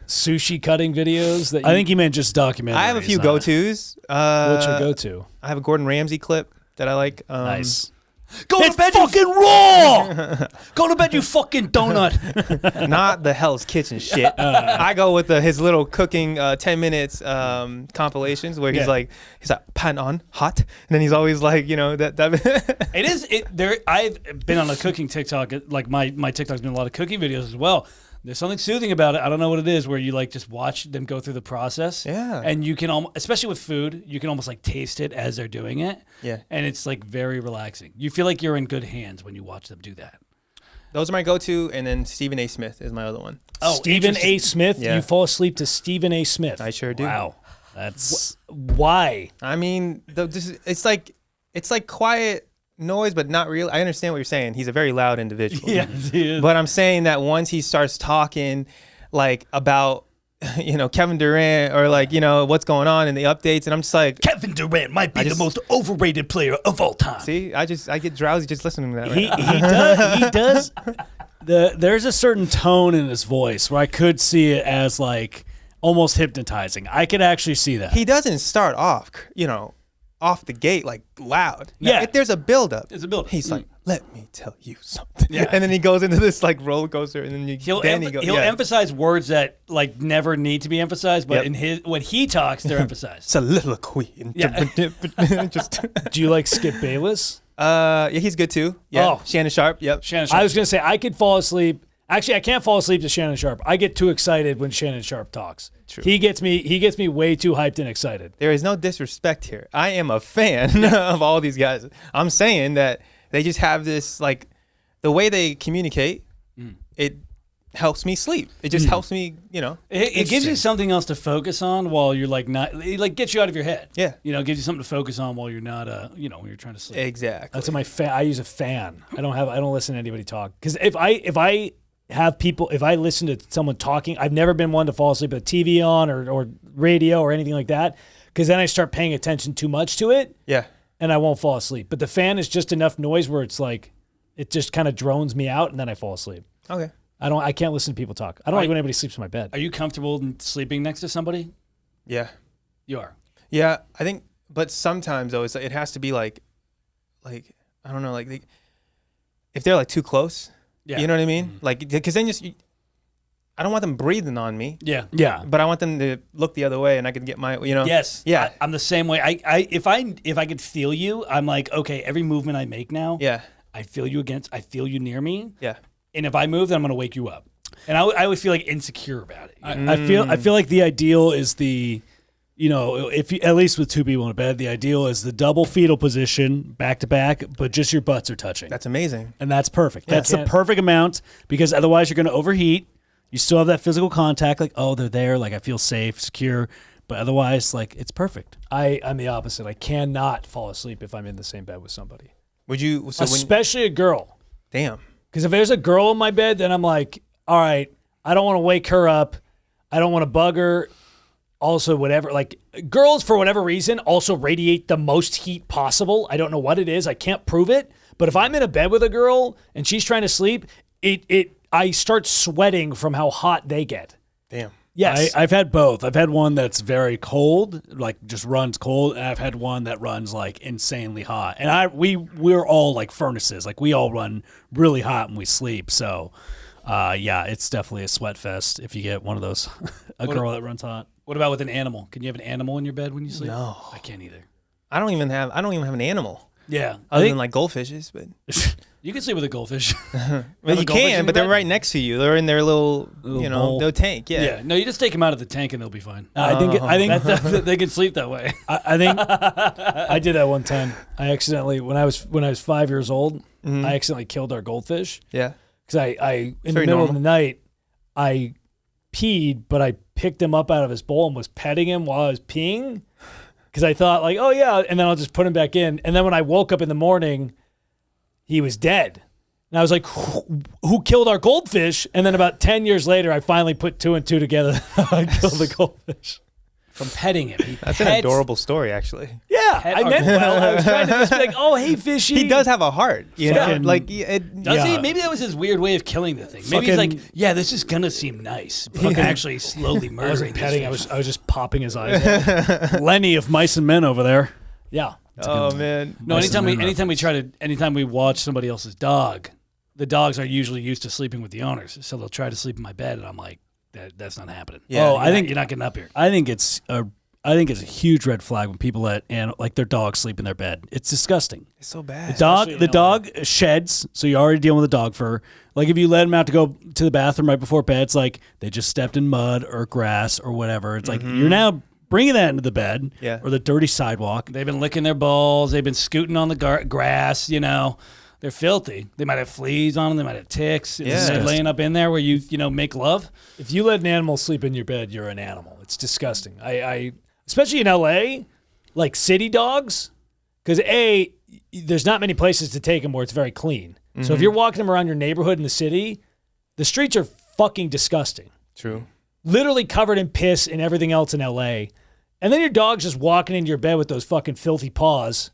sushi cutting videos that I think he meant just documentaries. I have a few not- go-tos. what's your go-to? I have a Gordon Ramsay clip that I like. Nice. Go It's to bed, fucking you raw. Go to bed, you fucking donut. Not the Hell's Kitchen shit. I go with his little cooking 10 minutes compilations where he's Yeah. like pan on hot, and then he's always like that. It is. I've been on a cooking TikTok. Like my TikTok's been a lot of cooking videos as well. There's something soothing about it. I don't know what it is, where you like just watch them go through the process. Yeah. And you can especially with food, you can almost like taste it as they're doing it. Yeah. And it's like very relaxing. You feel like you're in good hands when you watch them do that. Those are my go-to, and then Stephen A. Smith is my other one. Oh, Stephen A. interesting. Smith? Yeah. You fall asleep to Stephen A. Smith. I sure do. Wow. That's Why? I mean, it's like quiet noise, but not real. I understand what you're saying. He's a very loud individual. he is. But I'm saying that once he starts talking like about Kevin Durant or like what's going on in the updates, and I'm just like, Kevin Durant might be I just- the most overrated player of all time. see, I get drowsy just listening to that. he Right does. There's a certain tone in his voice where I could see it as like almost hypnotizing. I could actually see that. he doesn't start off off the gate like loud. Yeah. If there's a buildup. There's a buildup. He's like, let me tell you something. Yeah. And then he goes into this like roller coaster, and then He'll yeah. emphasize words that like never need to be emphasized, but Yep. when he talks, they're emphasized. soliloquy. Yeah. Just Do you like Skip Bayless? yeah, he's good too. Yeah. Oh. Shannon Sharp. Yep. Shannon I Sharp. was going to say I could fall asleep. Actually, I can't fall asleep to Shannon Sharp. I get too excited when Shannon Sharp talks. True. He gets me way too hyped and excited. There is no disrespect here. I am a fan of all these guys. I'm saying that they just have this like the way they communicate. It helps me sleep. It just helps me, It gives you something else to focus on while you're like not. It like gets you out of your head. Yeah. It gives you something to focus on while you're not. When you're trying to sleep. Exactly. That's my fan. I use a fan. I don't listen to anybody talk because if I listen to someone talking, I've never been one to fall asleep with TV on or radio or anything like that because then I start paying attention too much to it. Yeah. And I won't fall asleep. But the fan is just enough noise where it's like it just kind of drones me out and then I fall asleep. Okay. I can't listen to people talk. I don't like when anybody sleeps in my bed. Are you comfortable in sleeping next to somebody? Yeah. You are. Yeah, I think, but sometimes though, it has to be like I don't know, if they're like too close, Yeah. you know what I mean? Like, because then I don't want them breathing on me, Yeah. but I want them to look the other way and I can get my, Yes. Yeah. I'm the same way. If I could feel you, I'm like, okay, every movement I make now, Yeah. I feel you near me. Yeah. And if I move, then I'm going to wake you up. And I would feel like insecure about it. I feel like the ideal is if you, at least with two people in a bed, the ideal is the double fetal position, back to back, but just your butts are touching. That's amazing. And that's perfect. That's the perfect amount because otherwise you're going to overheat. You still have that physical contact, like, oh, they're there, like I feel safe, secure. But otherwise, like, it's perfect. I'm the opposite. I cannot fall asleep if I'm in the same bed with somebody. Would you? Especially a girl. Damn. Because if there's a girl in my bed, then I'm like, all right, I don't want to wake her up. I don't want to bug her. Also, whatever, like girls, for whatever reason, also radiate the most heat possible. I don't know what it is. I can't prove it. But if I'm in a bed with a girl and she's trying to sleep, I start sweating from how hot they get. Damn. Yes. I've had both. I've had one that's very cold, like just runs cold, and I've had one that runs like insanely hot. And we're all like furnaces. Like we all run really hot when we sleep. So, it's definitely a sweat fest if you get one of those, girl that runs hot. What about with an animal? Can you have an animal in your bed when you sleep? No. I can't either. I don't even have an animal Yeah. other than like goldfishes, but You can sleep with a goldfish. well, a you goldfish in can, but your they're bed? right next to you. They're in their little bowl. their tank. Yeah. Yeah. No, you just take them out of the tank and they'll be fine. I think They can sleep that way. I think I did that one time. I accidentally, when I was 5 years old, I accidentally killed our goldfish. Yeah. Because I in the very middle of normal. the night, I peed, but I picked him up out of his bowl and was petting him while I was peeing. Because I thought like, oh yeah, and then I'll just put him back in. And then when I woke up in the morning, he was dead. And I was like, who killed our goldfish? And then about 10 years later, I finally put two and two together. I killed the goldfish. From petting him. That's an adorable story, actually. Yeah, Pet I our meant well. I was trying to just be like, oh, hey, fishy. He does have a heart, you know. Fucking- Like Does he? Maybe that was his weird way of killing the thing. Maybe he's like, yeah, this is gonna seem nice. But actually slowly I murdering wasn't this petting. fish. I was just popping his eyes out. Lenny of Mice and Men over there. Yeah. Oh man. No, Nice to meet anytime we watch somebody else's dog, the dogs are usually used to sleeping with the owners, so they'll try to sleep in my bed, and I'm like, that's not happening. Yeah. I think you're not getting up here. I think it's a huge red flag when people let their dog sleep in their bed. It's disgusting. It's so bad. The dog sheds, so you're already dealing with the dog fur. Like if you let them out to go to the bathroom right before bed, it's like they just stepped in mud or grass or whatever. It's like you're now bringing that into the bed or the dirty sidewalk. They've been licking their balls. They've been scooting on the grass. They're filthy. They might have fleas on them. They might have ticks. Yeah. They're laying up in there where you make love. If you let an animal sleep in your bed, you're an animal. It's disgusting. I especially in LA, like city dogs, because there's not many places to take them where it's very clean. So if you're walking them around your neighborhood in the city, the streets are fucking disgusting. True. Literally covered in piss and everything else in LA. And then your dog's just walking into your bed with those fucking filthy paws.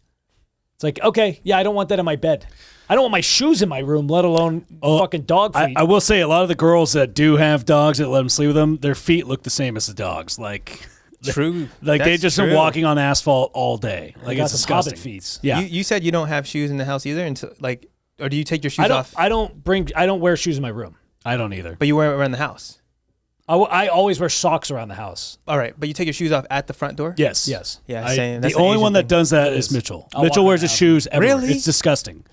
It's like, okay, yeah, I don't want that in my bed. I don't want my shoes in my room, let alone fucking dog feet. I will say a lot of the girls that do have dogs that let them sleep with them, their feet look the same as the dogs. Like True. Like they That's just true. been walking on asphalt all day. Like got it's some hobbit disgusting. feet. Yeah. You said you don't have shoes in the house either, until or do you take your shoes off? I don't wear shoes in my room. I don't either. But you wear them around the house. I always wear socks around the house. All right, but you take your shoes off at the front door. Yes. Yes. Yeah, I- same. the That's an only Asian one that thing. does that is Mitchell. I'll Mitchell walk wears his around. shoes everywhere. Really? It's disgusting.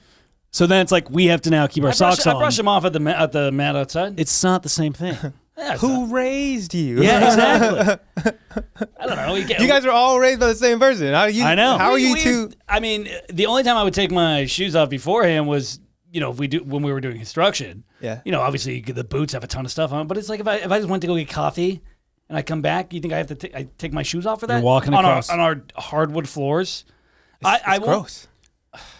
So then it's like we have to now keep our socks I on. brush them off at the mat outside. It's not the same thing. Yeah, it's Who raised you? Yeah, exactly. I don't know. You guys are all raised by the same person. I know. How are you two? I mean, the only time I would take my shoes off beforehand was if we do when we were doing construction, obviously the boots have a ton of stuff on, but it's like if I just went to go get coffee and I come back, you think I have to I take my shoes off for that? You're walking across on our hardwood floors. It's gross.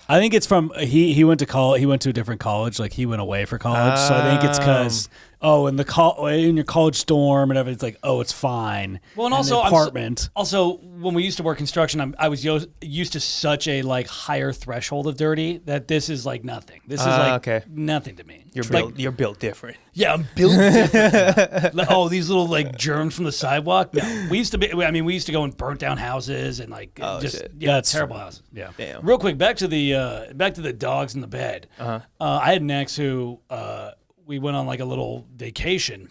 I think it's from he went to college. He went to a different college. Like he went away for college. So I think it's because in your college dorm and everything, it's like it's fine. Well, and also apartment. Also, when we used to work construction, I was used to such a like higher threshold of dirty that this is like nothing. This is like nothing to me. You're built different. Yeah, I'm built different. These little like germs from the sidewalk. No, we used to go and burnt down houses and like terrible houses. Yeah. Damn. Real quick, back to the dogs in the bed. I had an ex who we went on like a little vacation,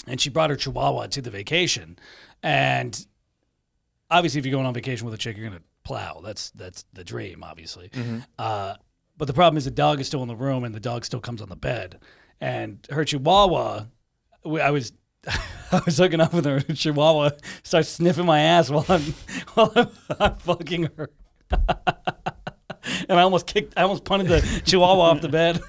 and she brought her Chihuahua to the vacation. And obviously, if you're going on vacation with a chick, you're gonna plow. That's the dream, obviously. But the problem is the dog is still in the room, and the dog still comes on the bed. And her Chihuahua, I was hooking up with her. Chihuahua starts sniffing my ass while I'm fucking her. And I almost punted the Chihuahua off the bed.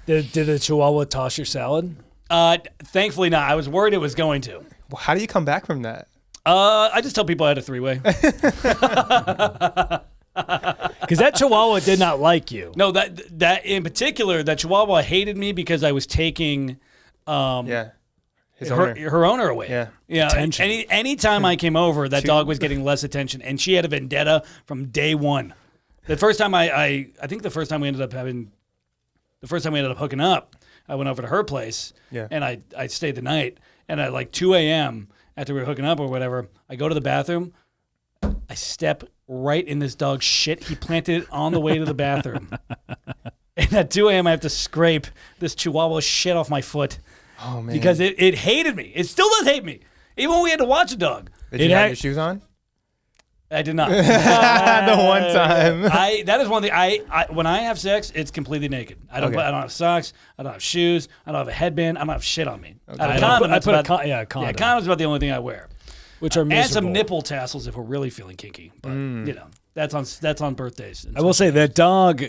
Did the Chihuahua toss your salad? Thankfully not. I was worried it was going to. Well, how do you come back from that? I just tell people I had a 3-way. Because that Chihuahua did not like you. No, that in particular, that Chihuahua hated me because I was taking her owner away. Yeah. Attention. Anytime I came over, that dog was getting less attention, and she had a vendetta from day one. The first time I think the first time we ended up hooking up, I went over to her place, and I stayed the night, and at like 2 a.m. after we were hooking up or whatever, I go to the bathroom, I step right in this dog's shit. He planted it on the way to the bathroom. And at 2 a.m. I have to scrape this Chihuahua shit off my foot. Oh, man. Because it hated me. It still does hate me. Even when we had to watch a dog. Did you have your shoes on? I did not. The one time. That is one thing. When I have sex, it's completely naked. I don't have socks. I don't have shoes. I don't have a headband. I don't have shit on me. Okay. I put a condom. Yeah, condom's about the only thing I wear. Which are miserable. And some nipple tassels if we're really feeling kinky. But that's on birthdays. I will say that dog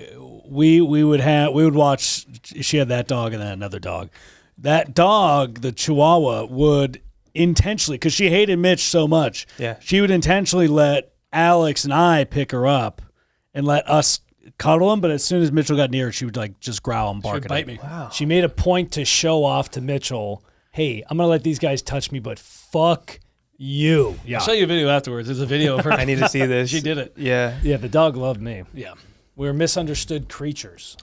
we would watch. She had that dog and then another dog. That dog, the Chihuahua, would intentionally, because she hated Mitch so much, she would intentionally let Alex and I pick her up and let us cuddle him. But as soon as Mitchell got near her, she would like just growl and bark she would bite me. Wow. She made a point to show off to Mitchell, hey, I'm going to let these guys touch me, but fuck you. Yeah. I'll show you a video afterwards. There's a video of her. I need to see this. She did it. Yeah. Yeah, the dog loved me. Yeah. We were misunderstood creatures.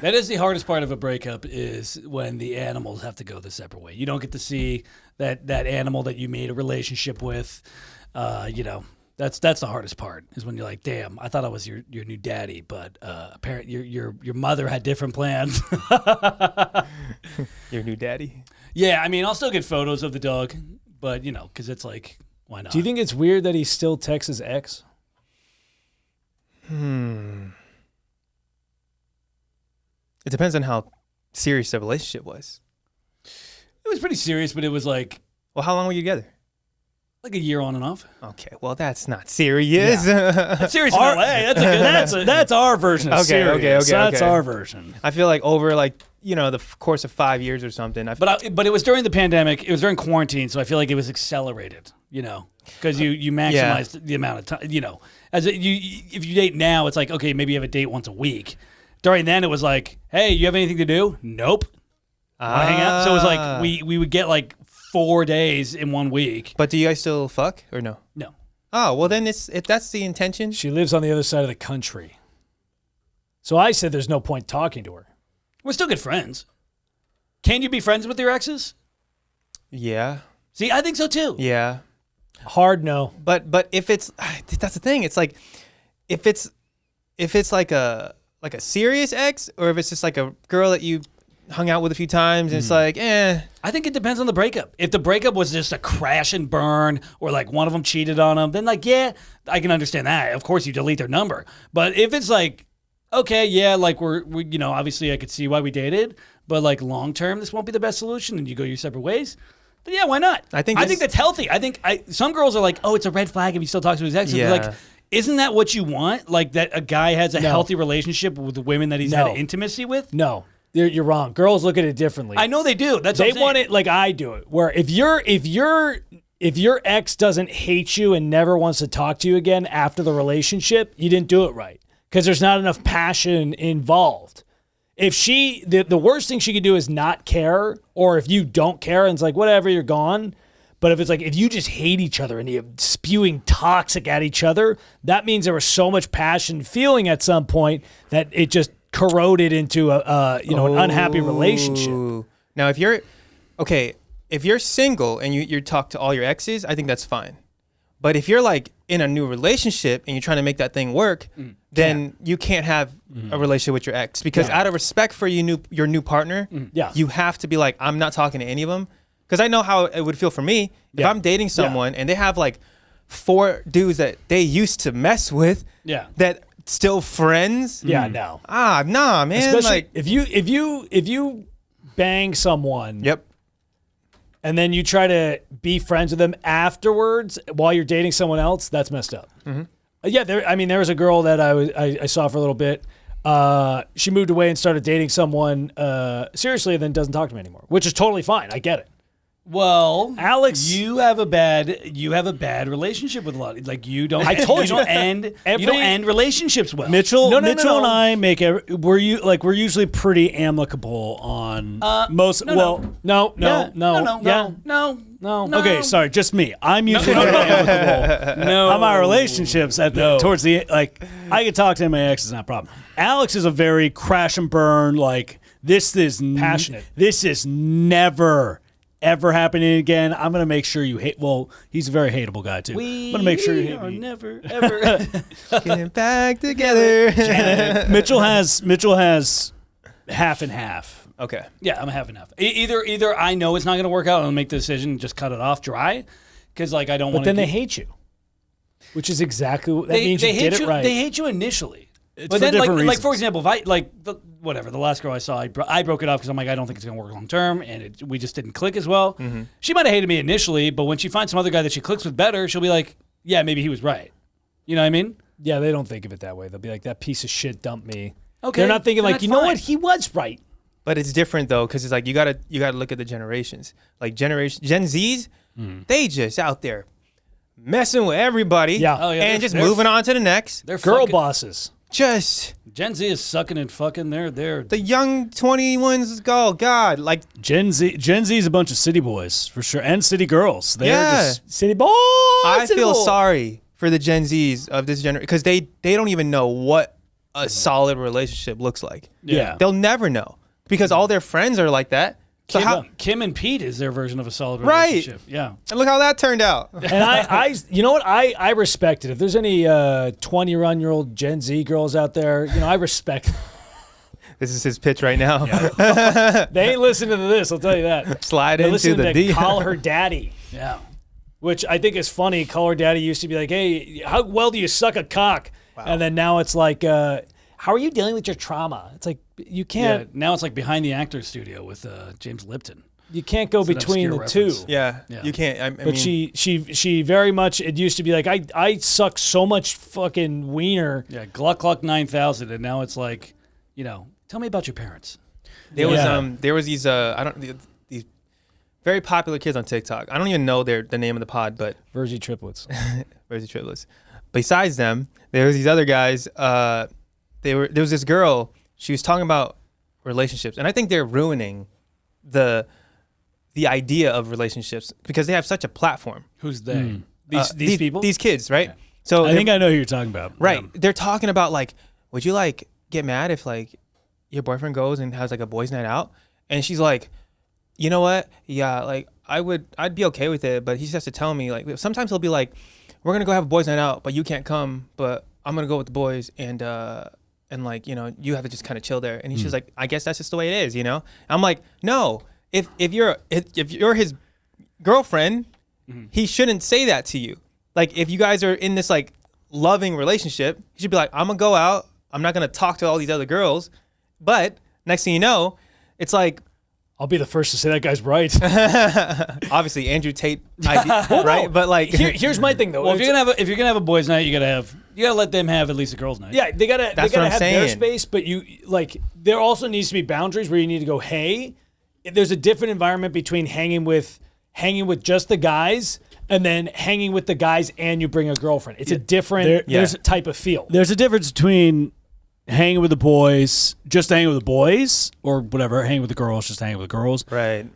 That is the hardest part of a breakup, is when the animals have to go the separate way. You don't get to see that animal that you made a relationship with. That's the hardest part, is when you're like, damn, I thought I was your new daddy, but apparently your mother had different plans. Your new daddy? Yeah, I mean, I'll still get photos of the dog, but because it's like, why not? Do you think it's weird that he still texts his ex? It depends on how serious the relationship was. It was pretty serious, but it was like... Well, how long were you together? Like a year on and off. Okay, well, that's not serious. That's serious in LA. That's a good... That's our version of serious. Okay. That's our version. I feel like over the course of 5 years or something. But it was during the pandemic. It was during quarantine, so I feel like it was accelerated, because you maximized the amount of time, if you date now, it's like, okay, maybe you have a date once a week. During then, it was like, hey, you have anything to do? Nope. Want to hang out? So it was like we would get like 4 days in 1 week. But do you guys still fuck or no? No. Oh, well then if that's the intention. She lives on the other side of the country. So I said there's no point talking to her. We're still good friends. Can you be friends with your exes? Yeah. See, I think so too. Yeah. Hard no. But if it's that's the thing. It's like if it's like a serious ex, or if it's just like a girl that you hung out with a few times and it's like, I think it depends on the breakup. If the breakup was just a crash and burn, or like one of them cheated on them, then like, yeah, I can understand that. Of course you delete their number. But if it's like, okay, yeah, like we obviously I could see why we dated, but like long term this won't be the best solution and you go your separate ways, then yeah, why not? I think that's healthy. I think some girls are like, oh, it's a red flag if he still talks to his ex. Yeah. Like, Isn't that what you want? Like that a guy has a No. healthy relationship with the women that he's No. had intimacy with? No, you're wrong. Girls look at it differently. I know they do. That's what They I'm saying. want it like I do it. Where if your ex doesn't hate you and never wants to talk to you again after the relationship, you didn't do it right because there's not enough passion involved. If the worst thing she could do is not care, or if you don't care and it's like whatever, you're gone. But if it's like if you just hate each other and you're spewing toxic at each other, that means there was so much passion feeling at some point that it just corroded into an unhappy relationship. Ooh. Now, if you're single and you talk to all your exes, I think that's fine. But if you're like in a new relationship and you're trying to make that thing work, then you can't have a relationship with your ex because out of respect for your new partner, you have to be like, I'm not talking to any of them. Because I know how it would feel for me if I'm dating someone and they have like 4 dudes that they used to mess with that still friends. Yeah, no. Nah, man. Especially like if you bang someone. Yep. And then you try to be friends with them afterwards while you're dating someone else, that's messed up. Yeah, there was a girl that I saw for a little bit. She moved away and started dating someone seriously and then doesn't talk to me anymore, which is totally fine. I get it. Well, Alex, you have a bad relationship with a lot. Like you don't. I told you. You don't end relationships well. Mitchell, No. and I we're usually pretty amicable on most. No. Okay, sorry, just me. I'm usually pretty amicable. No. On my relationships towards the I can talk to my ex, it's not a problem. Alex is a very crash and burn. Like this is passionate. This is never ever happening again. I'm gonna make sure you hate. Well, he's a very hateable guy too. I'm gonna make sure you hate me. Never ever. getting back together. Mitchell has half and half. Okay. Yeah, I'm half and half. Either I know it's not going to work out and I'll make the decision and just cut it off dry because like I don't want But to. then they hate you, which is exactly what that means. You did it right. They hate you initially. It's But for then, different like reasons. for example, if the last girl I saw, I broke it off because I'm like, I don't think it's going to work long term, and we just didn't click as well. She might have hated me initially, but when she finds some other guy that she clicks with better, she'll be like, yeah, maybe he was right. You know what I mean? Yeah, they don't think of it that way. They'll be like, that piece of shit dumped me. Okay, They're not thinking then like, that's you know fine. what, he was right. But it's different though, because it's like you gotta look at the generations. Like Gen Zs, they just out there messing with everybody, Yeah. Oh, yeah, and they're- just moving on to the next. They're Girl fucking- bosses. Just Gen Z is sucking and fucking. They're the young 21s. Oh God, like Gen Z is a bunch of city boys for sure, and city girls. They're just City boy. I city feel boy. sorry for the Gen Zs of this generation because they don't even know what a solid relationship looks like. Yeah. They'll never know because all their friends are like that. So Kim and Pete is their version of a solid Right. relationship. Yeah. and look how that turned out. And I, you know what? I respect it. If there's any 21-year-old Gen Z girls out there, I respect. This is his pitch right now. They ain't listening to this. I'll tell you that. Slide They're into listening the to D. Call Her Daddy, Yeah. which I think is funny. Call Her Daddy used to be like, hey, how well do you suck a cock? And then now it's like, how are you dealing with your trauma? It's like you can't. Yeah. Now it's like behind the actor's studio with James Lipton. You can't go It's an between the obscure two. reference. Yeah, Yeah. you can't. I But mean, she very much. It used to be like I suck so much fucking wiener. Yeah. Gluck Gluck 9000, and now it's like, tell me about your parents. there Yeah. was these these very popular kids on TikTok. I don't even know the name of the pod, but Virzi Triplets. Virzi Triplets. Besides them, there was these other guys. There was this girl. She was talking about relationships, and I think they're ruining the idea of relationships because they have such a platform. Who's they? These people? these kids, right? So I think I know who you're talking about. right, they're talking about like, would you like get mad if like your boyfriend goes and has like a boys' night out, and she's like, you know what? Yeah, like I'd be okay with it, but he just has to tell me like sometimes he'll be like, we're gonna go have a boys' night out, but you can't come, but I'm gonna go with the boys and like you have to just kind of chill there, and he's just like, I guess that's just the way it is, I'm like, no, if you're his girlfriend, he shouldn't say that to you. Like if you guys are in this like loving relationship, he should be like, I'm gonna go out, I'm not gonna talk to all these other girls, but next thing you know, it's like I'll be the first to say that guy's right. obviously Andrew Tate idea, right? But like Here's my thing though. Well, if you're gonna have a boys' night, you gotta have You gotta let them have at least a girls' night. Yeah, they gotta That's what I'm have their saying. space, but there also needs to be boundaries where you need to go, hey, there's a different environment between hanging with just the guys and then hanging with the guys and you bring a girlfriend. It's a different there's a type of feel. There's a difference between hanging with the boys, just hanging with the boys, or whatever, hanging with the girls, just hanging with the girls. Right.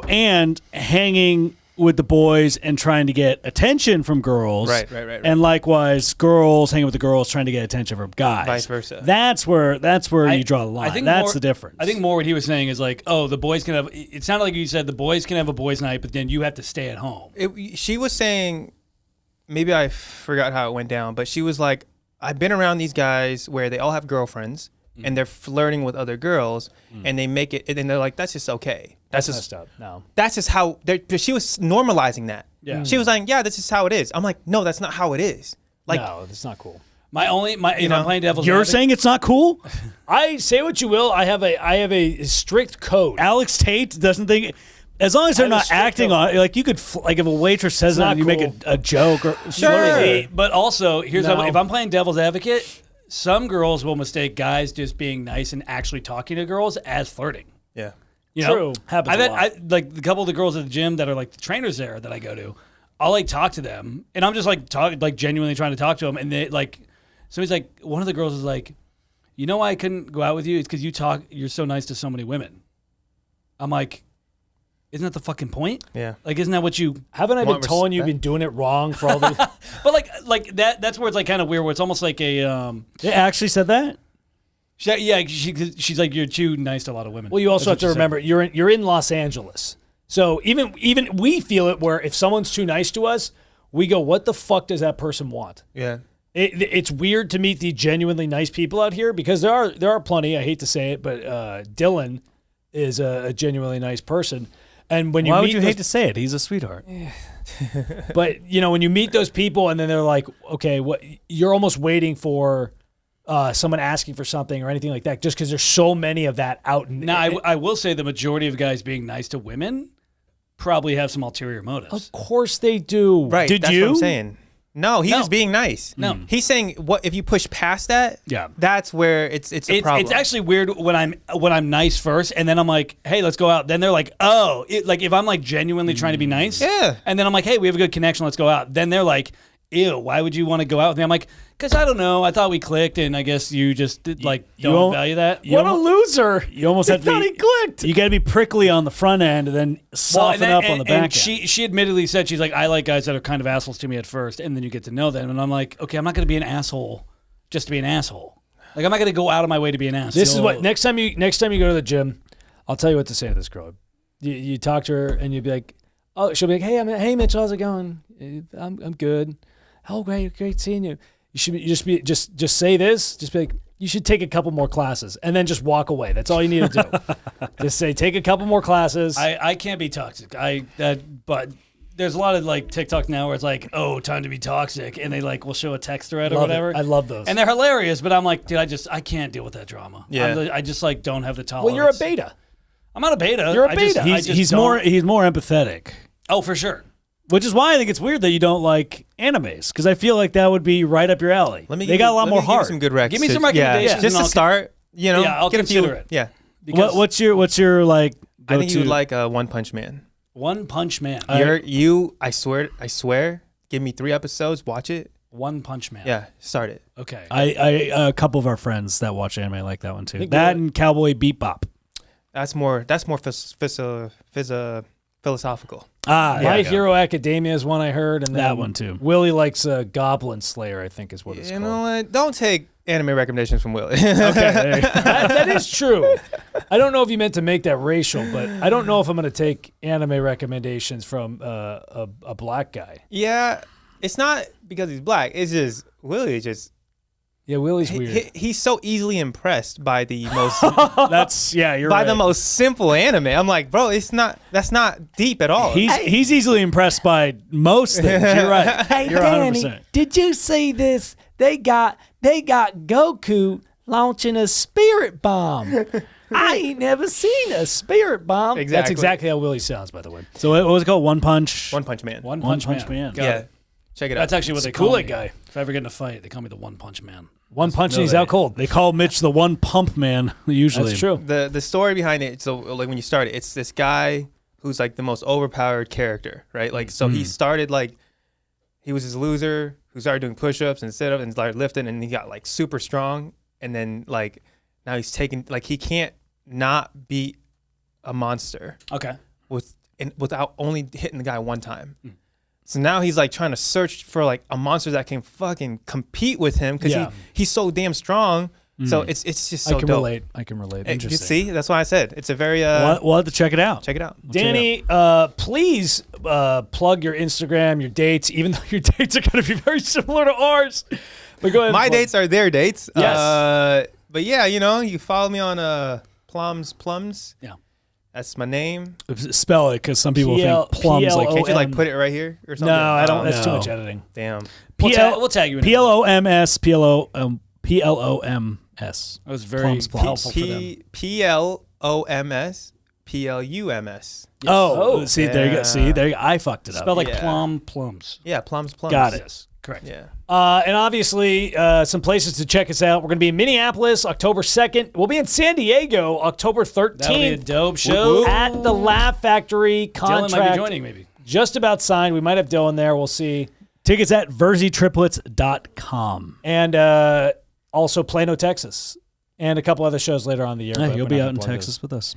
And hanging with the boys and trying to get attention from girls. Right. And likewise, girls hanging with the girls trying to get attention from guys. Vice versa. That's where you draw the line. That's the difference. I think more what he was saying is like, oh, the boys can have. It sounded like you said the boys can have a boys' night, but then you have to stay at home. She was saying, maybe I forgot how it went down, but she was like, I've been around these guys where they all have girlfriends and they're flirting with other girls and they make it, and then they're like, that's just okay. That's messed up. No. That's just how, she was normalizing that. Yeah. She was like, yeah, this is how it is. I'm like, no, that's not how it is. Like, No, that's not cool. If I'm playing devil's You're advocate, saying it's not cool? I say what you will. I have a strict code. Alex Tate doesn't think... As long as they're I have a not strict acting code. on it, like you could, like if a waitress says that not and you make cool. a joke or Sure. But also, here's No. how, if I'm playing devil's advocate, some girls will mistake guys just being nice and actually talking to girls as flirting. yeah. You know? True. Happens I've a had, lot. like a couple of the girls at the gym that are like the trainers there that I go to. I'll like talk to them, and I'm just like genuinely trying to talk to them, and they like, somebody's like, one of the girls is like, you know why I couldn't go out with you? It's because you're so nice to so many women. I'm like, isn't that the fucking point? Yeah. Like, isn't that what you? Haven't I been Want telling you you've respect? been doing it wrong for all the... But like that's where it's like kind of weird. Where it's almost like a They actually said that? she's like, you're too nice to a lot of women. Well, you also have That's to what she remember you're in Los Angeles, so even we feel it where if someone's too nice to us, we go, what the fuck does that person want? Yeah. It's weird to meet the genuinely nice people out here because there are plenty. I hate to say it, but Dylan is a genuinely nice person, and when you Why meet would you those, hate to say it? He's a sweetheart. but you know when you meet those people and then they're like, okay, what you're almost waiting for. Someone asking for something or anything like that, just because there's so many of that out. Now, I will say the majority of guys being nice to women probably have some ulterior motives. Of course they do. Right. Did that's you? what I'm saying. No, he was being nice. No. He's saying what if you push past that? Yeah. That's where it's a problem. It's actually weird when I'm nice first, and then I'm like, hey, let's go out. Then they're like, oh, like if I'm like genuinely trying to be nice, Yeah. and then I'm like, hey, we have a good connection, let's go out. Then they're like, ew, why would you want to go out with me? I'm like, because I don't know. I thought we clicked, and I guess you just don't value that. What a loser! You almost have to thought be, he clicked. You got to be prickly on the front end and then soften up on the back and end. she admittedly said, she's like, I like guys that are kind of assholes to me at first, and then you get to know them. And I'm like, okay, I'm not going to be an asshole just to be an asshole. Like, I'm not going to go out of my way to be an asshole. This is what next time you go to the gym, I'll tell you what to say to this girl. You talk to her and you'd be like, oh, she'll be like, hey Mitch, how's it going? I'm good. Oh, great seeing you. You should just say this. Just be like, you should take a couple more classes and then just walk away. That's all you need to do. Just say, take a couple more classes. I can't be toxic. But there's a lot of like TikTok now where it's like, oh, time to be toxic, and they like will show a text thread or Love it. whatever. I love those. and they're hilarious. But I'm like, dude, I can't deal with that drama. Yeah. I just like don't have the tolerance. well, you're a beta. I'm not a beta. You're a I just- beta. I he's, just he's don't- more empathetic, Oh, for sure. which is why I think it's weird that you don't like animes, because I feel like that would be right up your alley. They got a lot more heart. Some good recs. Give me some Yeah, recommendations just and to I'll- start. You know, Yeah, I'll get a few. consider it. Yeah. Because What's your like? I think you would go-to? like One Punch Man. One Punch Man. I swear, give me 3 episodes, watch it. One Punch Man. Yeah, start it. Okay. A couple of our friends that watch anime like that one too. Think That we're- and Cowboy Bebop. That's more philosophical. My Hero Academia is one I heard, and That then one, too. Willie likes Goblin Slayer, I think is what it's You called. know what? Don't take anime recommendations from Willie. Okay, there you go. That is true. I don't know if you meant to make that racial, but I don't know if I'm going to take anime recommendations from a black guy. Yeah, it's not because he's black. It's just Willie. Yeah, Willie's weird. He's so easily impressed by the most That's you're by right. the most simple anime. I'm like, bro, that's not deep at all. He's easily impressed by most things. You're right. Hey, You're 100%. did you see this? They got Goku launching a spirit bomb. I ain't never seen a spirit bomb. That's Exactly. exactly how Willie sounds, by the way. So what was it called? One Punch. One Punch Man. One One Punch Punch Man. Man. Got Yeah. it. Check it out. That's actually what they call Kool-Aid me. guy. If I ever get in a fight, they call me the One Punch Man. One punch and he's out cold. They call Mitch the one pump man. Usually, That's true. The story behind it, so like when you start it, it's this guy who's like the most overpowered character, right? Like so he started like he was this loser who started doing push-ups and sit-ups and started lifting, and he got like super strong, and then like now he's taking like he can't not beat a monster Okay. without only hitting the guy one time. So now he's like trying to search for like a monster that can fucking compete with him because he's so damn strong. So it's just so I can dope. relate. I can relate. You Interesting. see, that's why I said it's a very we'll have to check it out. check it out. Danny, please plug your Instagram, your dates, even though your dates are going to be very similar to ours. But go ahead. My dates are their dates. Yes. But yeah, you follow me on Plums. Yeah. That's my name. Spell it because some people think plums like. Can't you like put it right here or something? No, I don't. That's too no. much editing. Damn. We'll tag you in it. PLOMS PLOMS. That was very helpful for them. PLOMS PLUMS. Oh, See, there you go. See, there you go. I fucked it up. Spelled like Yeah. plums. Yeah, Plums. Got it. Yes, correct. Yeah. and obviously, some places to check us out. We're going to be in Minneapolis, October 2nd. We'll be in San Diego, October 13th. That'll be a dope show. At the Laugh Factory. Dylan Contract might be joining, maybe. just about signed. We might have Dylan there. We'll see. Tickets at virzitriplets.com. And also Plano, Texas. And a couple other shows later on in the year. Yeah, but you'll we're be not out gonna in plug Texas with us.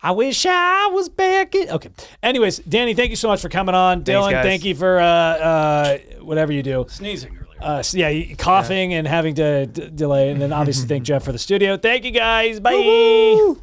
I wish I was back in. Okay. Anyways, Danny, thank you so much for coming on. Dylan, guys. thank you for whatever you do. Sneezing earlier. Coughing and having to delay. And then obviously thank Jeff for the studio. Thank you guys. Bye.